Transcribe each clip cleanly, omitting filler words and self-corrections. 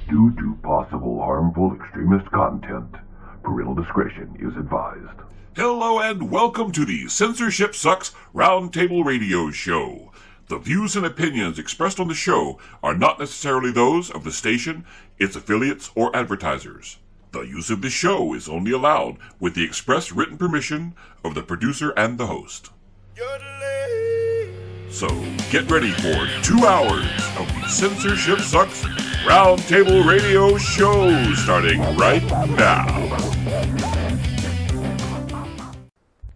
Due to possible harmful extremist content, parental discretion is advised. Hello and welcome to the Censorship Sucks Roundtable Radio Show. The views and opinions expressed on the show are not necessarily those of the station, its affiliates, or advertisers. The use of the show is only allowed with the express written permission of the producer and the host. So get ready for 2 hours of the Censorship Sucks Roundtable Radio Show starting right now.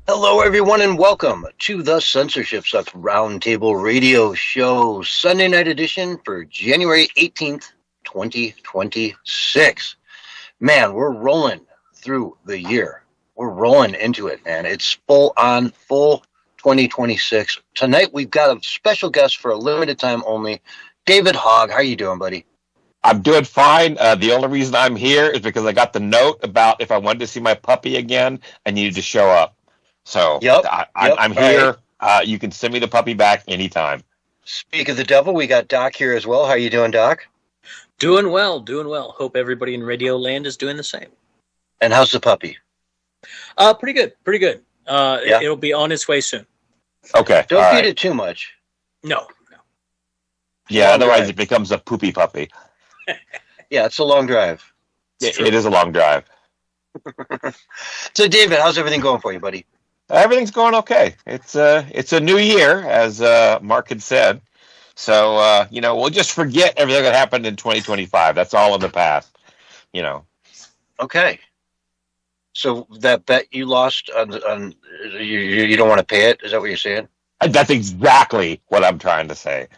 Hello, everyone, and welcome to the Censorship Sucks Roundtable Radio Show, Sunday night edition for January 18th, 2026. Man, we're rolling through the year. We're rolling into it, man. It's full 2026. Tonight, we've got a special guest for a limited time only, David Hogg. How are you doing, buddy? I'm doing fine. The only reason I'm here is because I got the note about if I wanted to see my puppy again, I needed to show up. So I'm here. Right. You can send me the puppy back anytime. Speak of the devil, we got Doc here as well. How are you doing, Doc? Doing well. Hope everybody in Radio Land is doing the same. And how's the puppy? Pretty good. It'll be on its way soon. Okay. Don't feed it too much. No. Yeah, otherwise it becomes a poopy puppy. Yeah, it's a long drive. It is a long drive. So, David, how's everything going for you, buddy? Everything's going okay. It's a new year, as Mark had said. So, we'll just forget everything that happened in 2025. That's all in the past, Okay. So that bet you lost on you don't want to pay it? Is that what you're saying? That's exactly what I'm trying to say.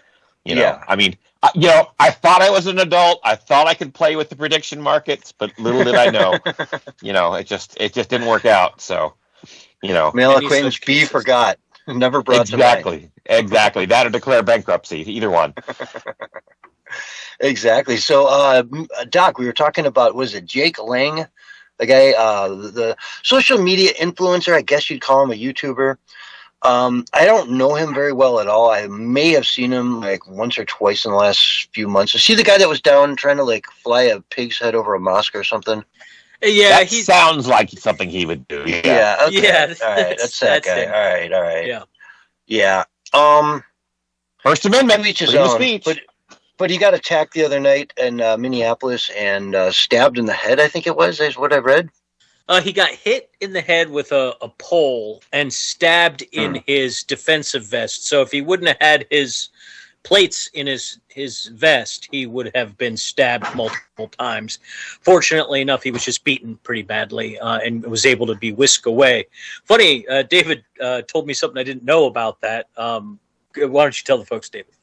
Yeah. I mean, I thought I was an adult. I thought I could play with the prediction markets, but little did I know, it just didn't work out. So, male acquaintance B forgot. Never brought to mind. Exactly. That or declare bankruptcy. Either one. Exactly. So, Doc, we were talking about, was it Jake Lang? The guy, the social media influencer, I guess you'd call him a YouTuber. I don't know him very well at all. I may have seen him like once or twice in the last few months. Is he the guy that was down trying to like fly a pig's head over a mosque or something? Yeah, he sounds like something he would do. Yeah. Okay. Yeah. All right. That's that guy. All right. Yeah. First Amendment. Speech. But he got attacked the other night in Minneapolis and stabbed in the head, I think it was, is what I read. He got hit in the head with a pole and stabbed in his defensive vest. So if he wouldn't have had his plates in his vest, he would have been stabbed multiple times. Fortunately enough, he was just beaten pretty badly and was able to be whisked away. Funny, David told me something I didn't know about that. Why don't you tell the folks, David?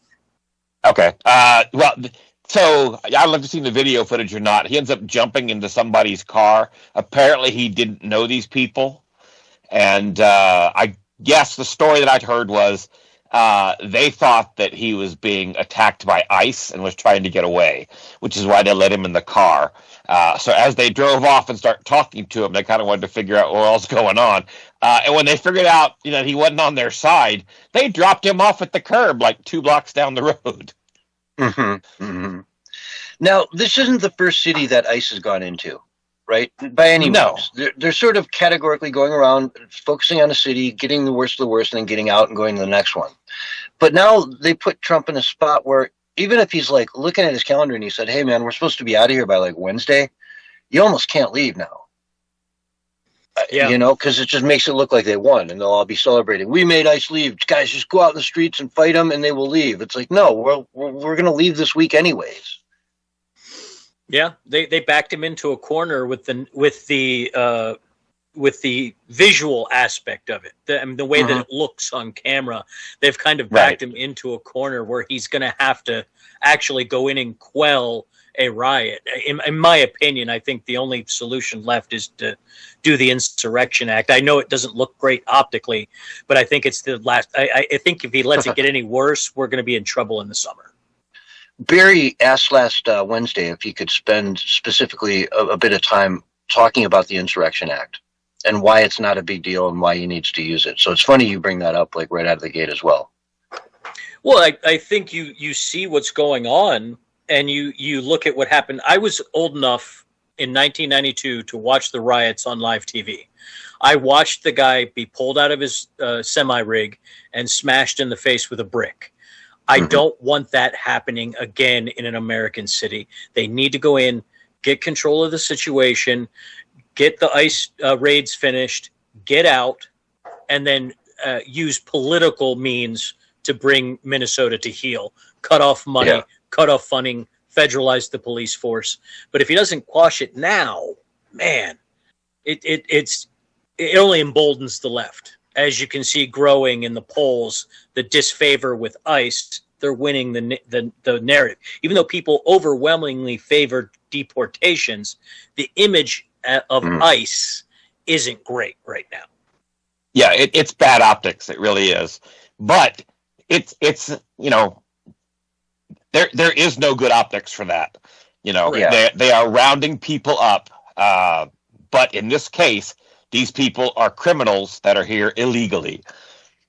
Okay. So I'd love to see the video footage or not. He ends up jumping into somebody's car. Apparently, he didn't know these people. And I guess the story that I'd heard was they thought that he was being attacked by ICE and was trying to get away, which is why they let him in the car. So as they drove off and started talking to him, they kind of wanted to figure out what else going on. And when they figured out, he wasn't on their side, they dropped him off at the curb like 2 blocks down the road. Mm-hmm. Mm-hmm. Now, this isn't the first city that ICE has gone into, right? By any means. They're sort of categorically going around, focusing on a city, getting the worst of the worst, and then getting out and going to the next one. But now they put Trump in a spot where even if he's like looking at his calendar and he said, hey, man, we're supposed to be out of here by like Wednesday, you almost can't leave now. Because it just makes it look like they won and they'll all be celebrating. We made ICE leave. Guys, just go out in the streets and fight them and they will leave. It's like, no, we're going to leave this week anyways. Yeah, they backed him into a corner with the visual aspect of it, the way that it looks on camera. They've kind of backed him into a corner where he's going to have to actually go in and quell a riot. In my opinion, I think the only solution left is to do the Insurrection Act. I know it doesn't look great optically, but I think it's the last. I think if he lets it get any worse, we're going to be in trouble in the summer. Barry asked last Wednesday if he could spend specifically a bit of time talking about the Insurrection Act and why it's not a big deal and why he needs to use it. So it's funny you bring that up like right out of the gate as well. Well, I think you see what's going on and you look at what happened. I was old enough in 1992 to watch the riots on live TV. I watched the guy be pulled out of his semi-rig and smashed in the face with a brick. I don't want that happening again in an American city. They need to go in, get control of the situation, get the ICE raids finished, get out, and then use political means to bring Minnesota to heel. Cut off money, cut off funding, federalize the police force. But if he doesn't quash it now, man, it only emboldens the left. As you can see growing in the polls, the disfavor with ICE, they're winning the narrative. Even though people overwhelmingly favor deportations, the image of ICE isn't great right now. Yeah, it's bad optics. It really is. But it's there is no good optics for that. They are rounding people up. But in this case, these people are criminals that are here illegally,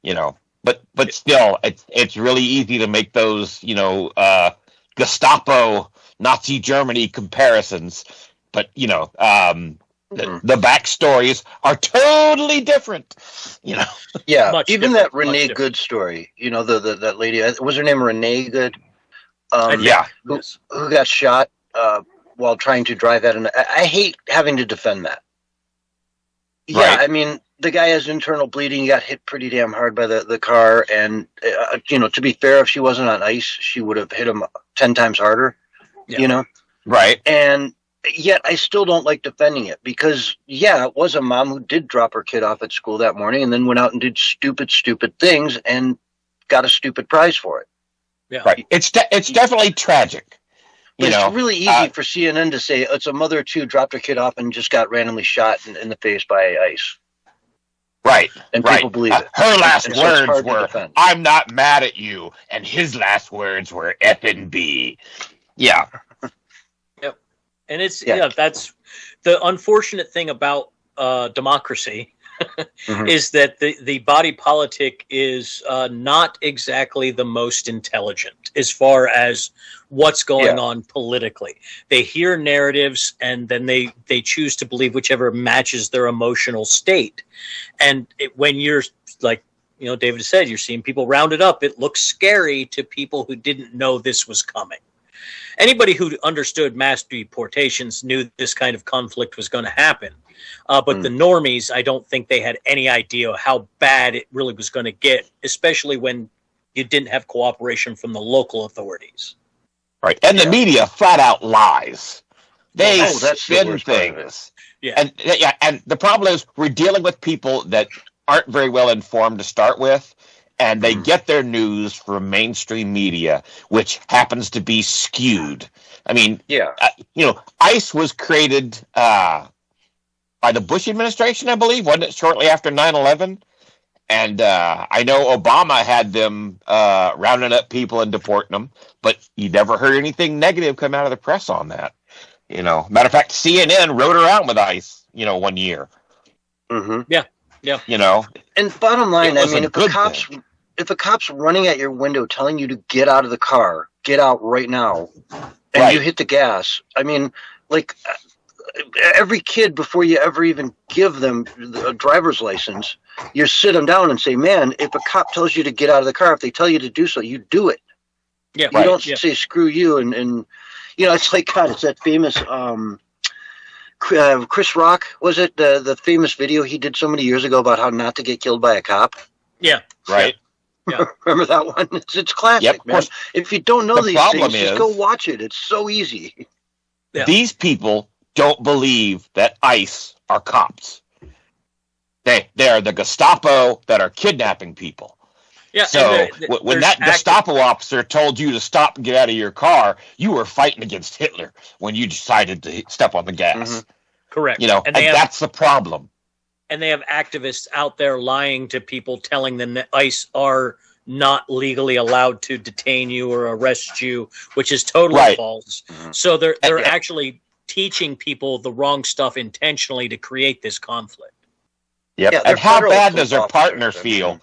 but still it's really easy to make those, Gestapo, Nazi Germany comparisons. But, the backstories are totally different, Yeah, Much even different, that Renee much Good story, that lady, was her name Renee Good? Who got shot while trying to drive at I hate having to defend that. Yeah, Right. I mean, the guy has internal bleeding. He got hit pretty damn hard by the car. And, to be fair, if she wasn't on ice, she would have hit him 10 times harder, Right. And yet I still don't like defending it because, it was a mom who did drop her kid off at school that morning and then went out and did stupid things and got a stupid prize for it. Yeah. Right. It's definitely tragic. It's really easy for CNN to say it's a mother of two dropped her kid off and just got randomly shot in the face by ICE. Right. And right. people believe it. Her last And so it's words hard to were, defend. "I'm not mad at you," and his last words were "F and B." Yeah. Yep. And it's Yeah. that's the unfortunate thing about democracy is that the body politic is not exactly the most intelligent as far as what's going on politically. They hear narratives and then they choose to believe whichever matches their emotional state. And when you're like, David said, you're seeing people rounded up, it looks scary to people who didn't know this was coming. Anybody who understood mass deportations knew this kind of conflict was going to happen. But the normies, I don't think they had any idea how bad it really was going to get, especially when you didn't have cooperation from the local authorities. Right. And the media flat out lies. They that's the spin worst part of it. things. Yeah. And the problem is we're dealing with people that aren't very well informed to start with, and they get their news from mainstream media, which happens to be skewed. I mean, ICE was created by the Bush administration, I believe, wasn't it, shortly after 9/11? And I know Obama had them rounding up people and deporting them, but you never heard anything negative come out of the press on that. Matter of fact, CNN rode around with ICE, 1 year. Yeah. And bottom line, It I was mean, a good if a cop's running at your window telling you to get out of the car, get out right now, and Right. you hit the gas, I mean, like every kid, before you ever even give them a driver's license, you sit them down and say, man, if a cop tells you to get out of the car, if they tell you to do so, you do it. Yeah. You don't say screw you. And it's like, God, it's that famous Chris Rock, was it? The famous video he did so many years ago about how not to get killed by a cop? Yeah. Right. Yeah. Remember that one? It's classic, Yep, of man. course. If you don't know The these problem things, just is- go watch it. It's so easy. Yeah. These people don't believe that ICE are cops. They are the Gestapo that are kidnapping people. Yeah. So and when there's that Gestapo officer told you to stop and get out of your car, you were fighting against Hitler when you decided to step on the gas. correct. And that's the problem. And they have activists out there lying to people, telling them that ICE are not legally allowed to detain you or arrest you, which is totally Right. false. So they're And- actually teaching people the wrong stuff intentionally to create this conflict. Yep. Yeah, they're And how federal bad does her police partner officers. feel?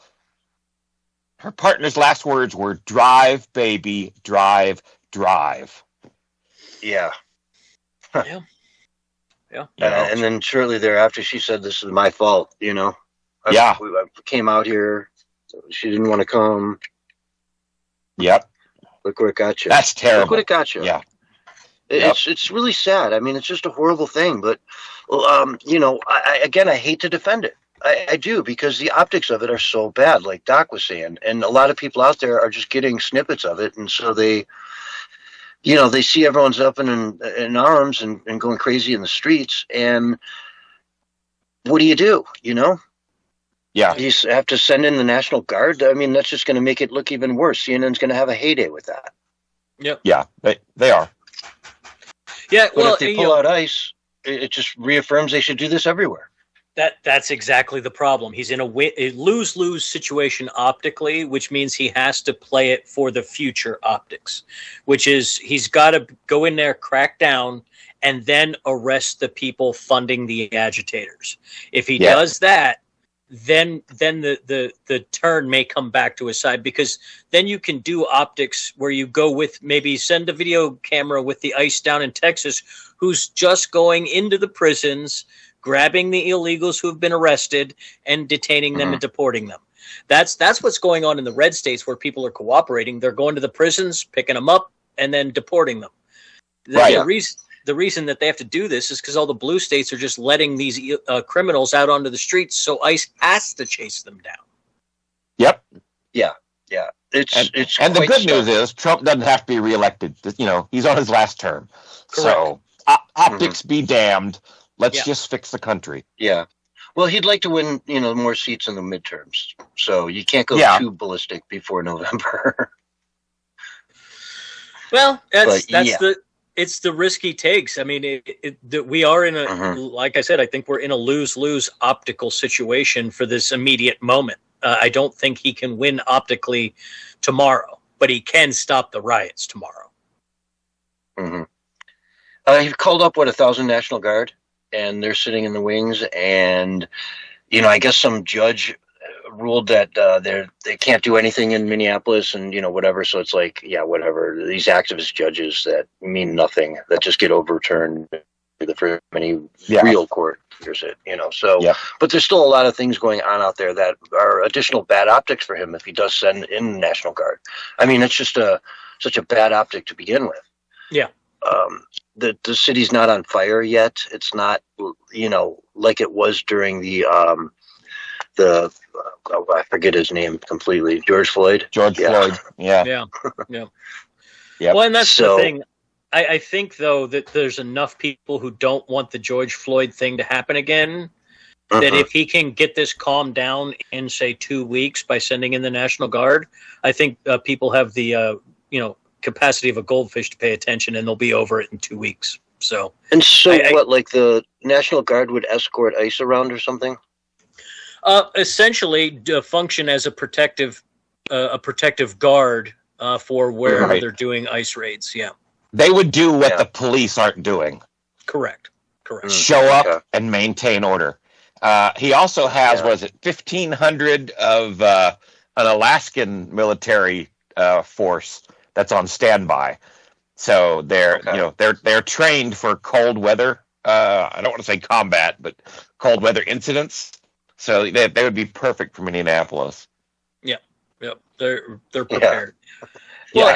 Her partner's last words were, "Drive, baby, drive, drive." Yeah. Yeah. And then shortly thereafter, she said, "This is my fault." I came out here. She didn't want to come. Yep. Look where it got you. That's terrible. Look what it got you. Yeah. It's really sad. I mean, it's just a horrible thing. But, I hate to defend it. I do, because the optics of it are so bad, like Doc was saying. And a lot of people out there are just getting snippets of it. And so they see everyone's up in arms and going crazy in the streets. And what do? Yeah. You have to send in the National Guard. I mean, that's just going to make it look even worse. CNN's going to have a heyday with that. Yep. Yeah, they are. Yeah, but if they pull out ICE, it just reaffirms they should do this everywhere. That's exactly the problem. He's in a lose-lose situation optically, which means he has to play it for the future optics, which is he's got to go in there, crack down, and then arrest the people funding the agitators. If he does that, then the turn may come back to his side, because then you can do optics where you go with, maybe send a video camera with the ICE down in Texas who's just going into the prisons, grabbing the illegals who have been arrested and detaining them and deporting them. That's what's going on in the red states where people are cooperating. They're going to the prisons, picking them up, and then deporting them. The reason that they have to do this is because all the blue states are just letting these criminals out onto the streets, so ICE has to chase them down. Yep. Yeah. It's and the good news is Trump doesn't have to be reelected. He's on his last term. Correct. So optics be damned. Let's just fix the country. Yeah. Well, he'd like to win, more seats in the midterms. So you can't go too ballistic before November. Well, it's the risk he takes. I mean, we are in a, like I said, I think we're in a lose-lose optical situation for this immediate moment. I don't think he can win optically tomorrow, but he can stop the riots tomorrow. He called up 1,000 National Guard, and they're sitting in the wings. And I guess some judge ruled that they can't do anything in Minneapolis, and whatever. So it's like, whatever. These activist judges that mean nothing, that just get overturned for any real court hears it. So, but there's still a lot of things going on out there that are additional bad optics for him if he does send in the National Guard. I mean, it's just such a bad optic to begin with. Yeah. The city's not on fire yet. It's not, like it was during the I forget his name completely. George Floyd. Floyd. Yeah. Well, and that's the thing. I think, though, that there's enough people who don't want the George Floyd thing to happen again, that if he can get this calmed down in, say, 2 weeks by sending in the National Guard, I think people have the, capacity of a goldfish to pay attention, and they'll be over it in 2 weeks. So. And so like the National Guard would escort ICE around or something? Essentially, function as a protective guard for where they're doing ICE raids. Yeah, they would do what the police aren't doing. Correct. Show up and maintain order. He also has 1,500 of an Alaskan military force that's on standby. So they're they're trained for cold weather. I don't want to say combat, but cold weather incidents. So they would be perfect for Minneapolis. Yeah. They're prepared. Well,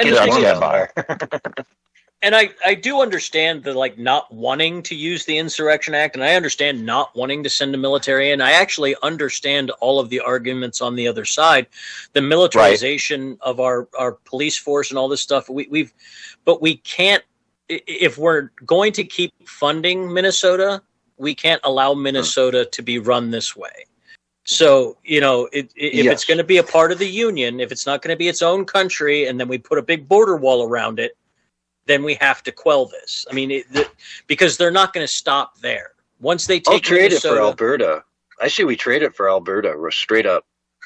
and I do understand the not wanting to use the Insurrection Act, and I understand not wanting to send a military in. I actually understand all of the arguments on the other side, the militarization of our police force and all this stuff. But we can't, if we're going to keep funding Minnesota, we can't allow Minnesota to be run this way. So, if it's going to be a part of the union, if it's not going to be its own country, and then we put a big border wall around it, then we have to quell this. I mean, because they're not going to stop there. Once they take trade Minnesota, it for Alberta. I say we trade it for Alberta. We're straight up.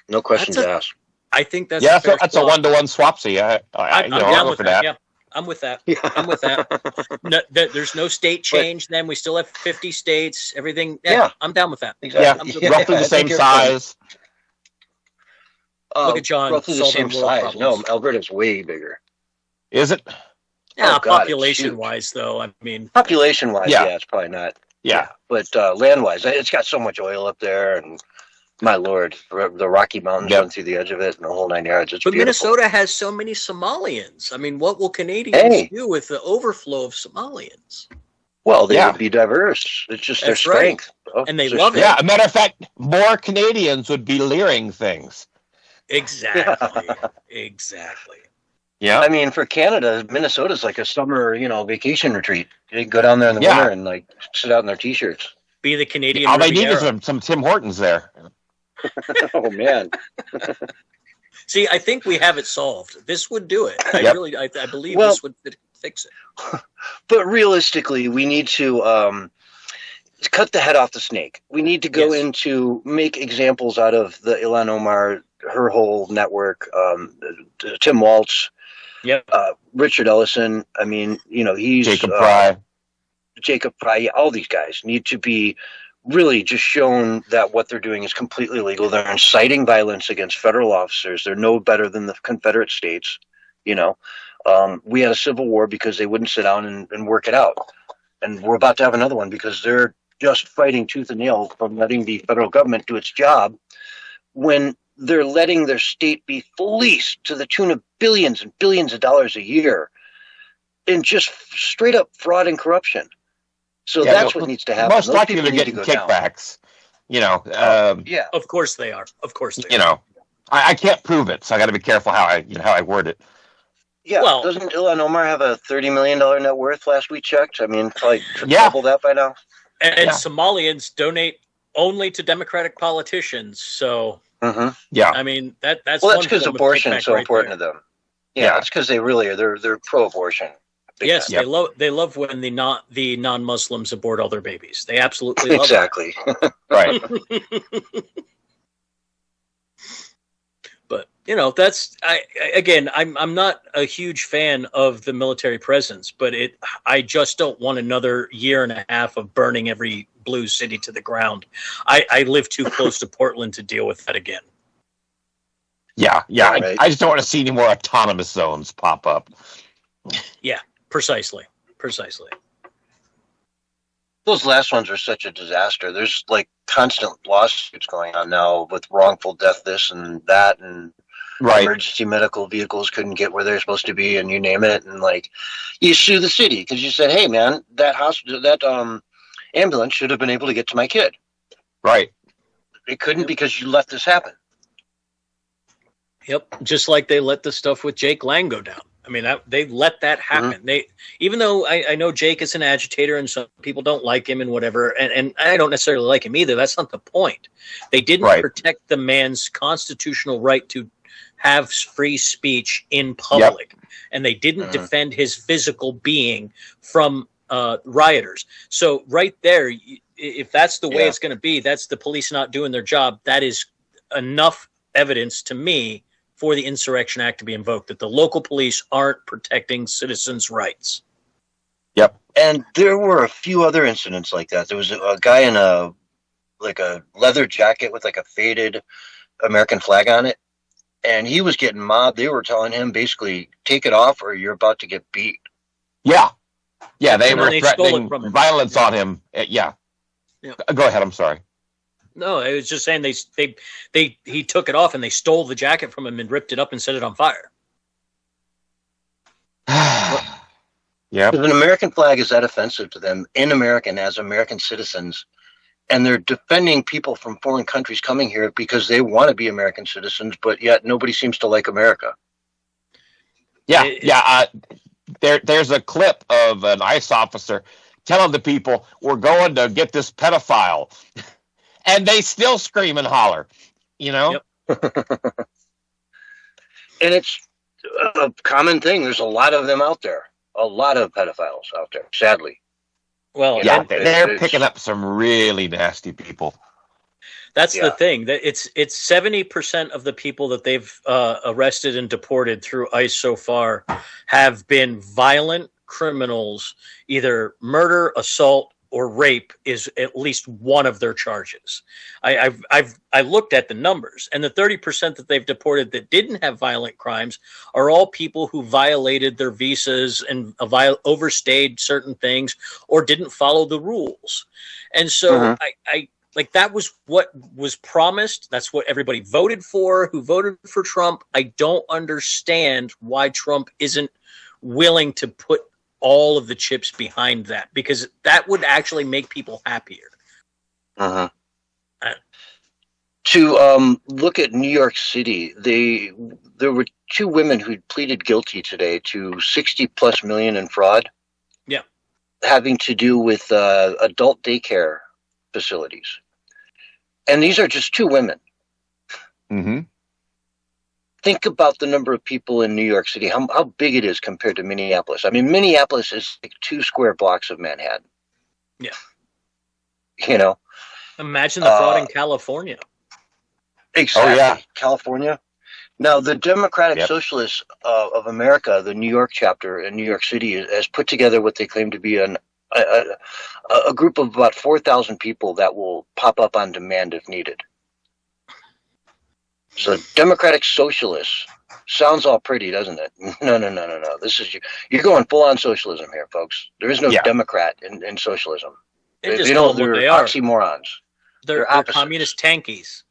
No questions asked. I think that's that's a 1-to-1 swapsy. I'm down with that. Yeah. I'm with that. I'm with that. No, there's no state change. Then we still have 50 states. Everything. I'm down with that. Exactly. Yeah, roughly the same size. Look at John. Roughly the same size. No, Alberta's way bigger. Is it? Yeah, Oh, God, population-wise, though, I mean... Population-wise, yeah, it's probably not. Yeah. But land-wise, it's got so much oil up there, and my Lord, the Rocky Mountains run through the edge of it and the whole 9 yards. It's beautiful. Minnesota has so many Somalians. I mean, what will Canadians do with the overflow of Somalians? Well, they would be diverse. It's just their strength. Right. And they love it. Yeah, a matter of fact, more Canadians would be leering things. Exactly. Exactly. Yeah. I mean, for Canada, Minnesota's like a summer, vacation retreat. They go down there in the winter and like sit out in their t-shirts. Be the Canadian All they need is some Tim Hortons there. Oh, man. See, I think we have it solved. This would do it. I believe this would fix it. But realistically, we need to cut the head off the snake. We need to go into make examples out of the Ilhan Omar, her whole network, Tim Waltz, Richard Ellison. I mean, he's Jacob Pry. All these guys need to be really just shown that what they're doing is completely illegal. They're inciting violence against federal officers. They're no better than the Confederate States. We had a civil war because they wouldn't sit down and work it out. And we're about to have another one because they're just fighting tooth and nail from letting the federal government do its job when they're letting their state be fleeced to the tune of billions and billions of dollars a year in just straight up fraud and corruption. So that's what needs to happen. Most likely they're getting kickbacks. Of course they are. Of course they are. I can't prove it, so I got to be careful how I word it. Yeah, doesn't Ilhan Omar have a $30 million net worth last we checked? I mean, probably double that by now. And Somalians donate only to Democratic politicians, so I mean that's that's because abortion is so important to them. Yeah, it's because they really are. They're pro-abortion. Yes, they love when the non-Muslims abort all their babies. They absolutely love it. Right. But I'm not a huge fan of the military presence, but I just don't want another year and a half of burning every blue city to the ground. I live too close to Portland to deal with that again. Yeah. Right. I just don't want to see any more autonomous zones pop up. Yeah, precisely. Those last ones are such a disaster. There's like constant lawsuits going on now with wrongful death, this and that, and emergency medical vehicles couldn't get where they're supposed to be, and you name it. And like, you sue the city because you said, "Hey, man, that ambulance should have been able to get to my kid." Right. It couldn't because you let this happen. Yep. Just like they let the stuff with Jake Lang go down. I mean, they let that happen. Even though I know Jake is an agitator and some people don't like him and whatever, and I don't necessarily like him either. That's not the point. They didn't protect the man's constitutional right to have free speech in public, and they didn't defend his physical being from rioters. So right there, if that's the way it's going to be, that's the police not doing their job. That is enough evidence to me for the Insurrection Act to be invoked, that the local police aren't protecting citizens' rights. Yep. And there were a few other incidents like that. There was a guy in a leather jacket with like a faded American flag on it, and he was getting mobbed. They were telling him basically, take it off or you're about to get beat. Yeah. Yeah, they were threatening violence on him. Yeah. Go ahead, I'm sorry. No, I was just saying he took it off and they stole the jacket from him and ripped it up and set it on fire. Yeah. An American flag is that offensive to them in America and as American citizens, and they're defending people from foreign countries coming here because they want to be American citizens, but yet nobody seems to like America. Yeah. There's a clip of an ICE officer telling the people, "We're going to get this pedophile." And they still scream and holler, Yep. And it's a common thing. There's a lot of them out there. A lot of pedophiles out there, sadly. Well, they're picking up some really nasty people. That's the thing. That it's 70% of the people that they've arrested and deported through ICE so far have been violent criminals, either murder, assault, or rape is at least one of their charges. I looked at the numbers, and the 30% that they've deported that didn't have violent crimes are all people who violated their visas and overstayed certain things or didn't follow the rules. And so I like, that was what was promised. That's what everybody voted for, who voted for Trump. I don't understand why Trump isn't willing to put all of the chips behind that, because that would actually make people happier. To look at New York City, there were 2 women who pleaded guilty today to 60+ million in fraud. Yeah, having to do with adult daycare facilities. And these are just 2 women. Think about the number of people in New York City, how big it is compared to Minneapolis. I mean, Minneapolis is like 2 square blocks of Manhattan. Yeah. You know? Imagine the fraud in California. Exactly. Oh, yeah. California. Now, the Democratic Socialists of America, the New York chapter in New York City, has put together what they claim to be a group of about 4,000 people that will pop up on demand if needed. So Democratic Socialists sounds all pretty, doesn't it? No. This is you're going full on socialism here, folks. There is no Democrat in socialism. They're oxymorons. They're communist tankies.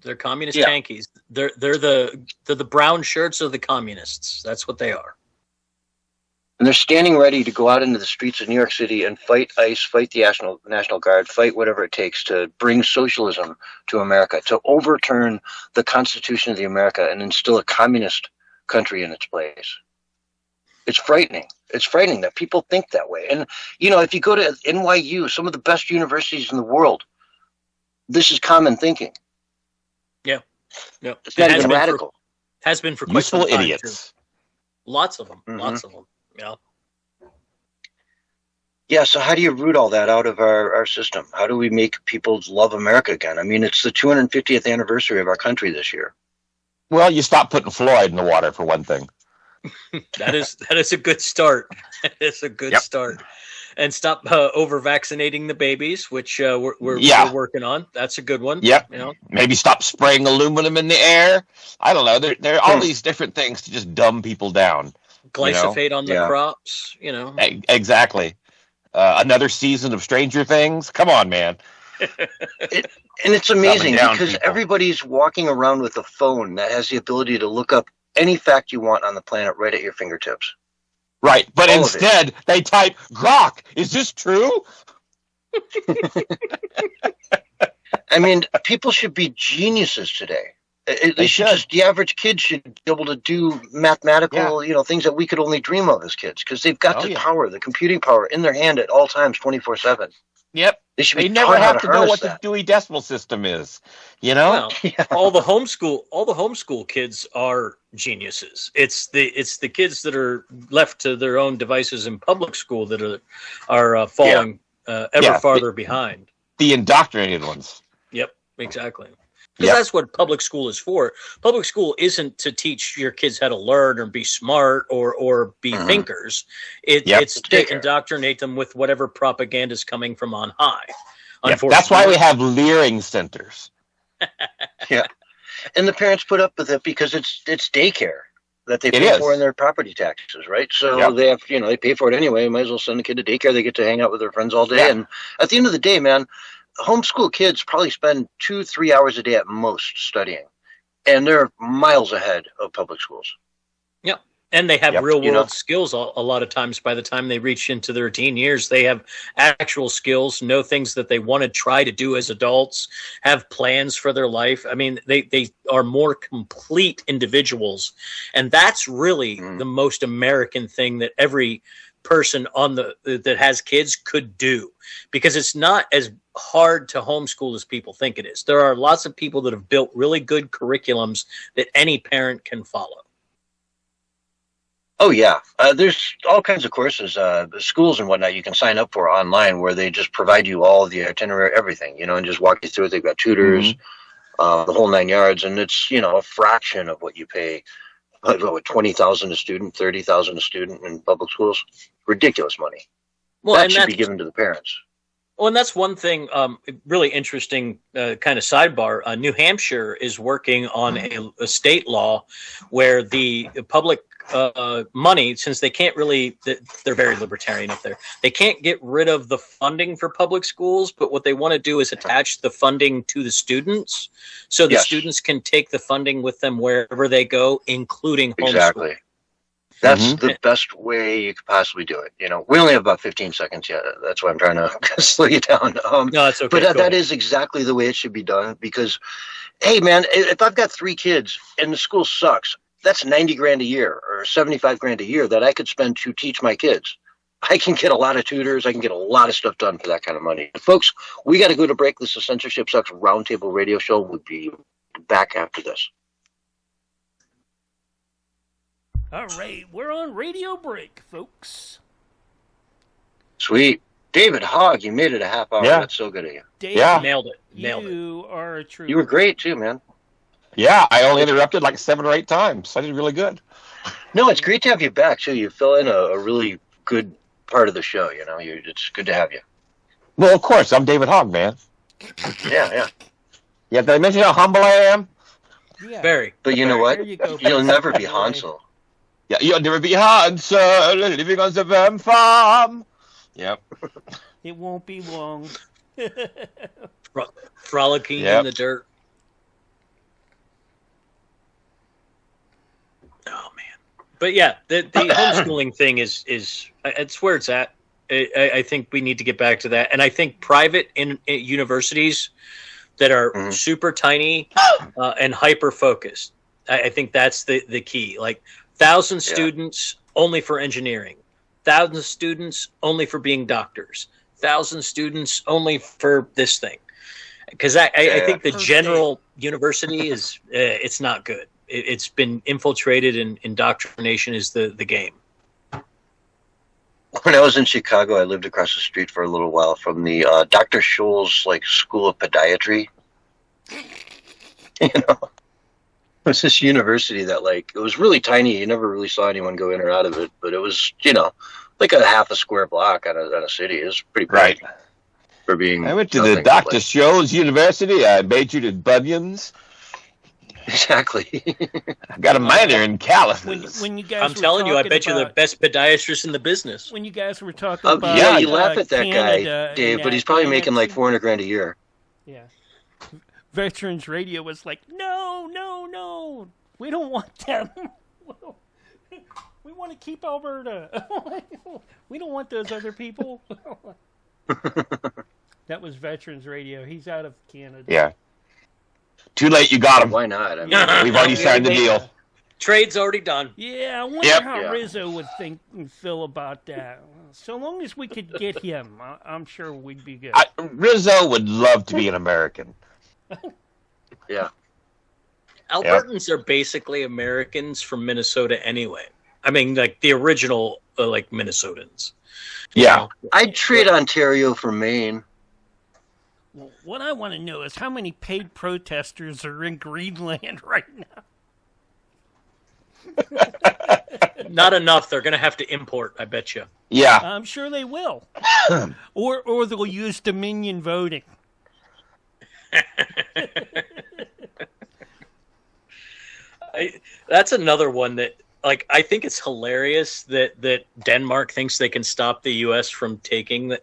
They're communist tankies. They're the brown shirts of the communists. That's what they are. And they're standing ready to go out into the streets of New York City and fight ICE, fight the National Guard, fight whatever it takes to bring socialism to America, to overturn the Constitution of the America and instill a communist country in its place. It's frightening. It's frightening that people think that way. And, you know, if you go to NYU, some of the best universities in the world, this is common thinking. Yeah. It's not even radical. Has been for quite some time. Useful idiots. Too. Lots of them. Lots of them. Yeah. Yeah, so how do you root all that out of our system? How do we make people love America again? I mean, it's the 250th anniversary of our country this year. Well, you stop putting fluoride in the water, for one thing. That is a good start. It's a good start. And stop over-vaccinating the babies, which we're working on. That's a good one. Yep. You know? Maybe stop spraying aluminum in the air. I don't know. There are all these different things to just dumb people down. Glyphosate on the crops, you know. Exactly. Another season of Stranger Things. Come on, man. And it's amazing because everybody's walking around with a phone that has the ability to look up any fact you want on the planet right at your fingertips. Right, but instead they type, "Grok, is this true?" I mean, people should be geniuses today. The average kid should be able to do mathematical, things that we could only dream of as kids, because they've got the computing power in their hand at all times, 24/7. Yep. They never have to know what the Dewey Decimal System is. You know, all the homeschool kids are geniuses. It's the kids that are left to their own devices in public school that are falling ever farther behind. The indoctrinated ones. Yep, exactly. Because that's what public school is for. Public school isn't to teach your kids how to learn or be smart or be thinkers. It's to indoctrinate them with whatever propaganda is coming from on high. Unfortunately, that's why we have leering centers. And the parents put up with it because it's daycare that they pay for in their property taxes, right? So they have, they pay for it anyway. Might as well send the kid to daycare. They get to hang out with their friends all day. And at the end of the day, man, homeschool kids probably spend 2-3 hours a day at most studying, and they're miles ahead of public schools. Yeah, and they have real world skills a lot of times. By the time they reach into their teen years, they have actual skills, know things that they want to try to do as adults, have plans for their life. I mean, they are more complete individuals, and that's really the most American thing that every person that has kids could do, because it's not as hard to homeschool as people think it is. There are lots of people that have built really good curriculums that any parent can follow. Oh yeah, there's all kinds of courses, schools and whatnot you can sign up for online where they just provide you all of the itinerary, everything, and just walk you through it. They've got tutors, the whole 9 yards, and it's a fraction of what you pay. What, 20,000 a student, 30,000 a student in public schools? Ridiculous money. Well, that should be given to the parents. Well, and that's one thing, really interesting kind of sidebar. New Hampshire is working on a state law where the public money, since they can't really, they're very libertarian up there, they can't get rid of the funding for public schools, but what they want to do is attach the funding to the students so the students can take the funding with them wherever they go, including homeschooling. Exactly. That's the best way you could possibly do it. You know, we only have about 15 seconds yet. That's why I'm trying to slow you down. No, that's okay. But that is exactly the way it should be done because, hey, man, if I've got 3 kids and the school sucks, that's 90 grand a year or 75 grand a year that I could spend to teach my kids. I can get a lot of tutors. I can get a lot of stuff done for that kind of money. Folks, we got to go to break. This is Censorship Sucks Roundtable Radio Show. We'll be back after this. All right, we're on radio break, folks. Sweet. David Hogg, you made it a half hour. Yeah. That's so good of you. Dave, Nailed it. you are a true. You were great, too, man. Yeah, I only interrupted like 7 or 8 times. I did really good. No, it's great to have you back, too. You fill in a really good part of the show, you know. It's good to have you. Well, of course, I'm David Hogg, man. Yeah. Yeah, did I mention how humble I am? Yeah. Very. But you know what? There you go. You'll never be Hansel. Yeah, you'll never be Hansel, living on the worm farm. Yep. It won't be long. Frolicking in the dirt. Oh man! But yeah, the homeschooling thing is it's where it's at. I think we need to get back to that, and I think private universities that are super tiny and hyper focused. I think that's the key. Like 1,000 students only for engineering, 1,000 students only for being doctors, 1,000 students only for this thing. Because I think the general university is it's not good. It's been infiltrated, and indoctrination is the game. When I was in Chicago, I lived across the street for a little while from the Dr. Scholl's School of Podiatry. You know, it was this university that it was really tiny. You never really saw anyone go in or out of it, but it was like a half a square block on a city. It was pretty big. Right. For being, I went to the Dr. Scholl's University. I majored in bunions. Exactly. I got a minor in calluses. When you guys I'm telling you, I bet you're the best podiatrist in the business. When you guys were talking about yeah, you laugh at that Canada guy, Dave, but he's probably making like $400,000 a year. Yeah. Veterans Radio was like, no, we don't want them. We want to keep Alberta. We don't want those other people. That was Veterans Radio. He's out of Canada. Yeah. Too late, you got him. Why not? I mean, we've already signed the deal. Trade's already done. Yeah, I wonder how Rizzo would think and feel about that. So long as we could get him, I'm sure we'd be good. Rizzo would love to be an American. Yeah. Albertans are basically Americans from Minnesota anyway. I mean, like the original, Minnesotans. Yeah. I'd trade Ontario for Maine. Well, what I want to know is how many paid protesters are in Greenland right now. Not enough. They're going to have to import, I bet you. Yeah. I'm sure they will. or they'll use Dominion voting. That's another one that, I think it's hilarious that Denmark thinks they can stop the U.S. from taking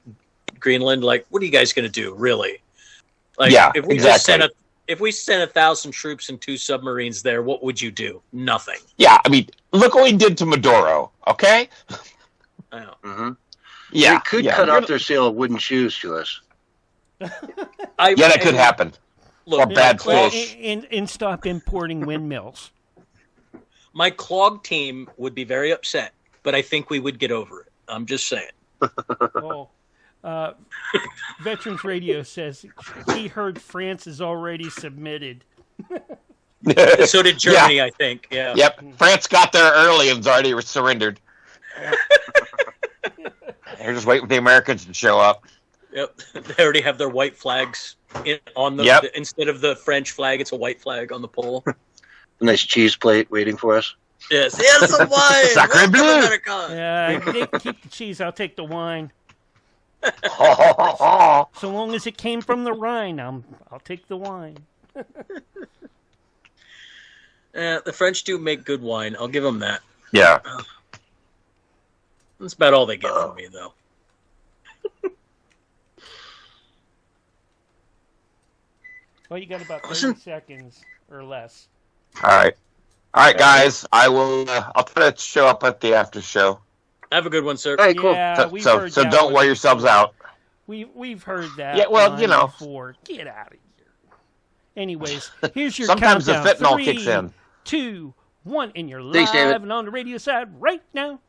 Greenland. What are you guys going to do, really? If we exactly. if we sent 1,000 troops and 2 submarines there, what would you do? Nothing. Yeah, I mean, look what we did to Maduro, okay? I know. Mm-hmm. Yeah. They could cut off their sale of wooden shoes to us. That could happen. Look, or bad fish. And stop importing windmills. My clog team would be very upset, but I think we would get over it. I'm just saying. Veterans Radio says he heard France is already submitted. So did Germany, I think. Yeah. Yep. France got there early and's already surrendered. They're just waiting for the Americans to show up. Yep. They already have their white flags on the instead of the French flag, it's a white flag on the pole. A nice cheese plate waiting for us. Yes, the wine. Sacre bleu. Yeah, keep the cheese. I'll take the wine. So long as it came from the Rhine, I'll take the wine. The French do make good wine. I'll give them that. Yeah. That's about all they get from me, though. Well, you got about 30 seconds or less. All right, guys. I'll try to show up at the after show. Have a good one, sir. All right, cool. Yeah, So don't wear yourselves out. We've heard that. Yeah, well, before. Get out of here. Anyways, here's your Sometimes countdown. the fentanyl 3, kicks in. 2, 1, and you're Thanks, live David. and on the radio side right now.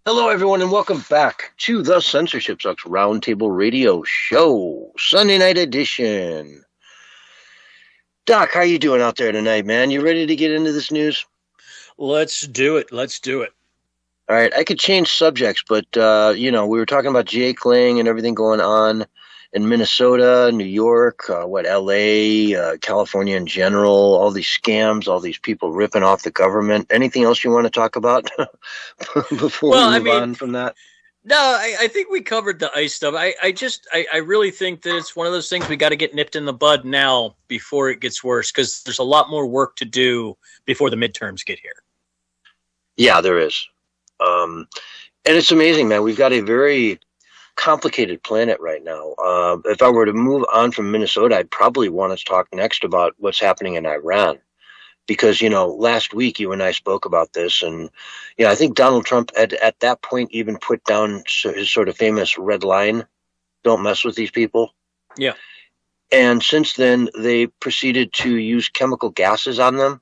Hello, everyone, and welcome back to the Censorship Sucks Roundtable Radio Show, Sunday night edition. Doc, how you doing out there tonight, man? You ready to get into this news? Let's do it. All right, I could change subjects, but, we were talking about Jake Lang and everything going on in Minnesota, New York, L.A., California in general, all these scams, all these people ripping off the government. Anything else you want to talk about before we move on from that? No, I think we covered the ICE stuff. I really think that it's one of those things we got to get nipped in the bud now before it gets worse, because there's a lot more work to do before the midterms get here. Yeah, there is. And it's amazing, man. We've got a very complicated planet right now. If I were to move on from Minnesota, I'd probably want to talk next about what's happening in Iran. Because, last week you and I spoke about this, and, I think Donald Trump had at that point even put down his sort of famous red line, don't mess with these people. Yeah. And since then, they proceeded to use chemical gases on them,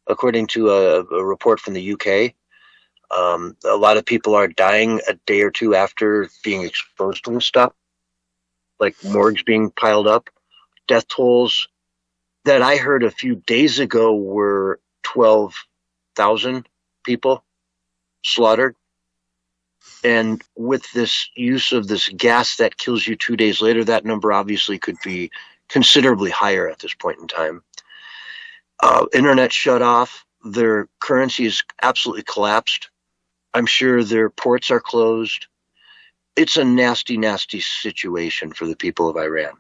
according to a report from the UK. A lot of people are dying a day or two after being exposed to this stuff, like morgues being piled up. Death tolls that I heard a few days ago were 12,000 people slaughtered. And with this use of this gas that kills you 2 days later, that number obviously could be considerably higher at this point in time. Internet shut off. Their currency is absolutely collapsed. I'm sure their ports are closed. It's a nasty, nasty situation for the people of Iran.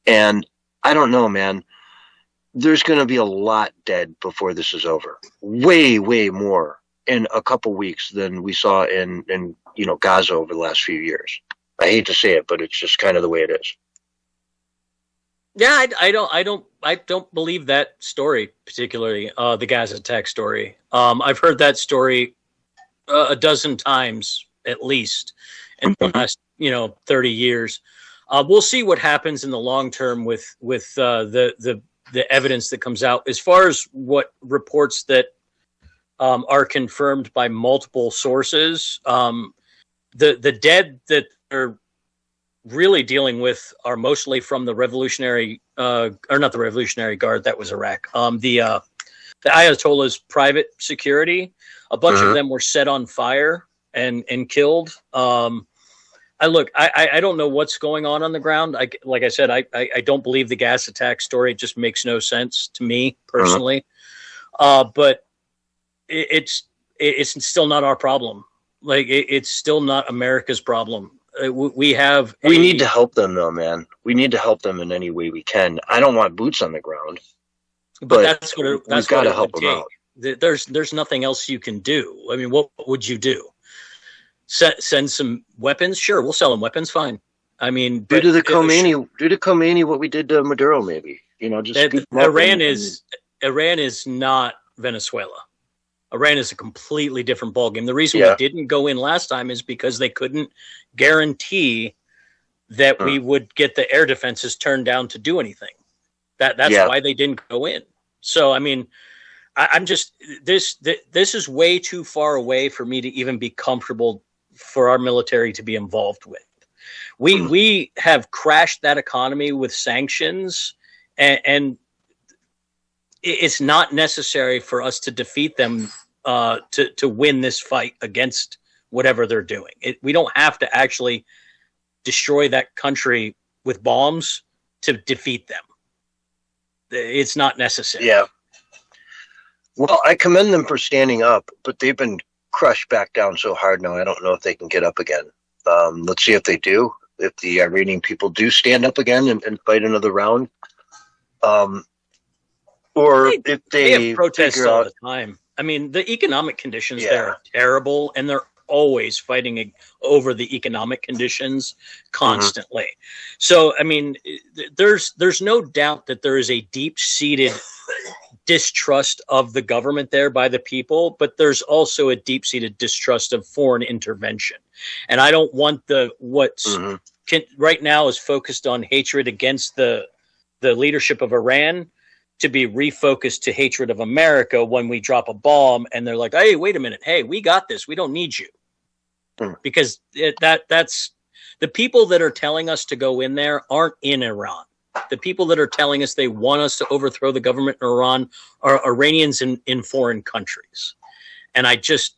And I don't know, man. There's going to be a lot dead before this is over. Way, way more in a couple weeks than we saw in Gaza over the last few years. I hate to say it, but it's just kind of the way it is. Yeah, I don't believe that story particularly. The Gaza attack story. I've heard that story a dozen times at least in the last 30 years. We'll see what happens in the long term with the evidence that comes out. As far as what reports that are confirmed by multiple sources, the dead that are really dealing with are mostly from the Revolutionary, or not the Revolutionary Guard, that was Iraq. The Ayatollah's private security, a bunch of them were set on fire and killed. I don't know what's going on the ground. Like I said, I don't believe the gas attack story. It just makes no sense to me personally. But it's still not our problem. Like it's still not America's problem. We need to help them though, man. We need to help them in any way we can. I don't want boots on the ground, but that's what we've got to help them out. There's nothing else you can do. I mean, what would you do? Send some weapons? Sure, we'll sell them weapons. Fine. I mean, do to Khomeini what we did to Maduro, maybe. Iran is not Venezuela. Iran is a completely different ballgame. The reason we didn't go in last time is because they couldn't guarantee that we would get the air defenses turned down to do anything. That's why they didn't go in. So, I mean, I'm just this is way too far away for me to even be comfortable for our military to be involved with. We have crashed that economy with sanctions, and it's not necessary for us to defeat them to win this fight against whatever they're doing. We don't have to actually destroy that country with bombs to defeat them. It's not necessary. Yeah. Well, I commend them for standing up, but they've been crushed back down so hard now, I don't know if they can get up again. Let's see if they do. If the Iranian people do stand up again and fight another round, or if they have protests figure all out, the time. I mean, the economic conditions Yeah. there are terrible, and they're always fighting over the economic conditions constantly. So, I mean, there's no doubt that there is a deep-seated distrust of the government there by the people, but there's also a deep-seated distrust of foreign intervention. And I don't want right now is focused on hatred against the leadership of Iran to be refocused to hatred of America when we drop a bomb and they're like, hey, wait a minute. Hey, we got this. We don't need you. Because that's the people that are telling us to go in there aren't in Iran. The people that are telling us they want us to overthrow the government in Iran are Iranians in foreign countries. And I just,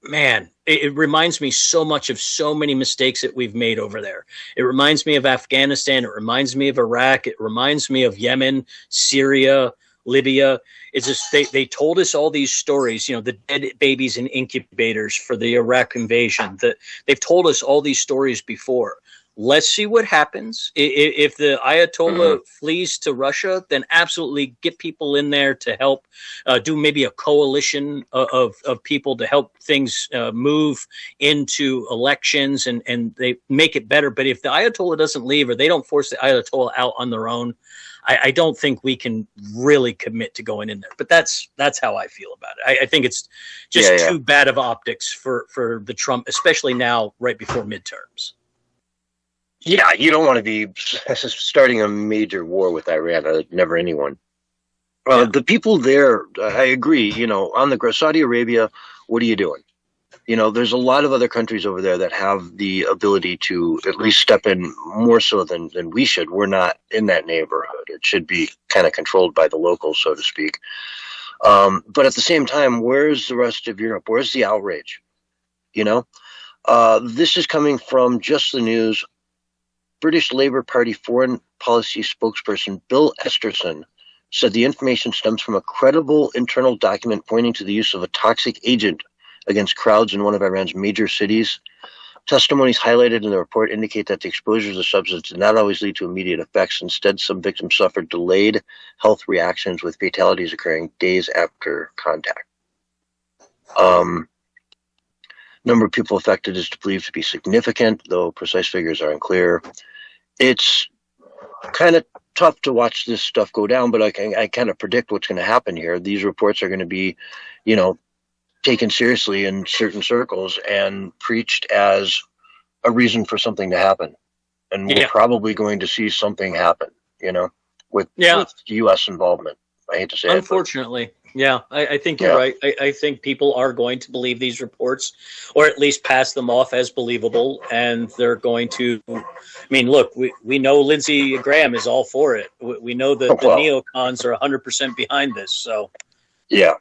man, it reminds me so much of so many mistakes that we've made over there. It reminds me of Afghanistan. It reminds me of Iraq. It reminds me of Yemen, Syria, Libya. It's just they told us all these stories, the dead babies in incubators for the Iraq invasion. They've told us all these stories before. Let's see what happens. If the Ayatollah flees to Russia, then absolutely get people in there to help do maybe a coalition of people to help things move into elections and they make it better. But if the Ayatollah doesn't leave or they don't force the Ayatollah out on their own, I don't think we can really commit to going in there. But that's how I feel about it. I think it's just too bad of optics for the Trump, especially now right before midterms. Yeah, you don't want to be starting a major war with Iran. Never anyone. The people there, I agree. On the ground, Saudi Arabia, what are you doing? There's a lot of other countries over there that have the ability to at least step in more so than we should. We're not in that neighborhood. It should be kind of controlled by the locals, so to speak. But at the same time, where's the rest of Europe? Where's the outrage? This is coming from Just the News. British Labour Party foreign policy spokesperson Bill Esterson said the information stems from a credible internal document pointing to the use of a toxic agent against crowds in one of Iran's major cities. Testimonies highlighted in the report indicate that the exposure to the substance did not always lead to immediate effects. Instead, some victims suffered delayed health reactions, with fatalities occurring days after contact. Number of people affected is believed to be significant, though precise figures are unclear. It's kind of tough to watch this stuff go down, but I kind of predict what's going to happen here. These reports are going to be, taken seriously in certain circles and preached as a reason for something to happen. And we're probably going to see something happen, with U.S. involvement. I hate to say Unfortunately. it. Yeah, I think you're right. I think people are going to believe these reports, or at least pass them off as believable, and they're going to. I mean, look, we know Lindsey Graham is all for it. We know that the neocons are 100% behind this. So, yeah.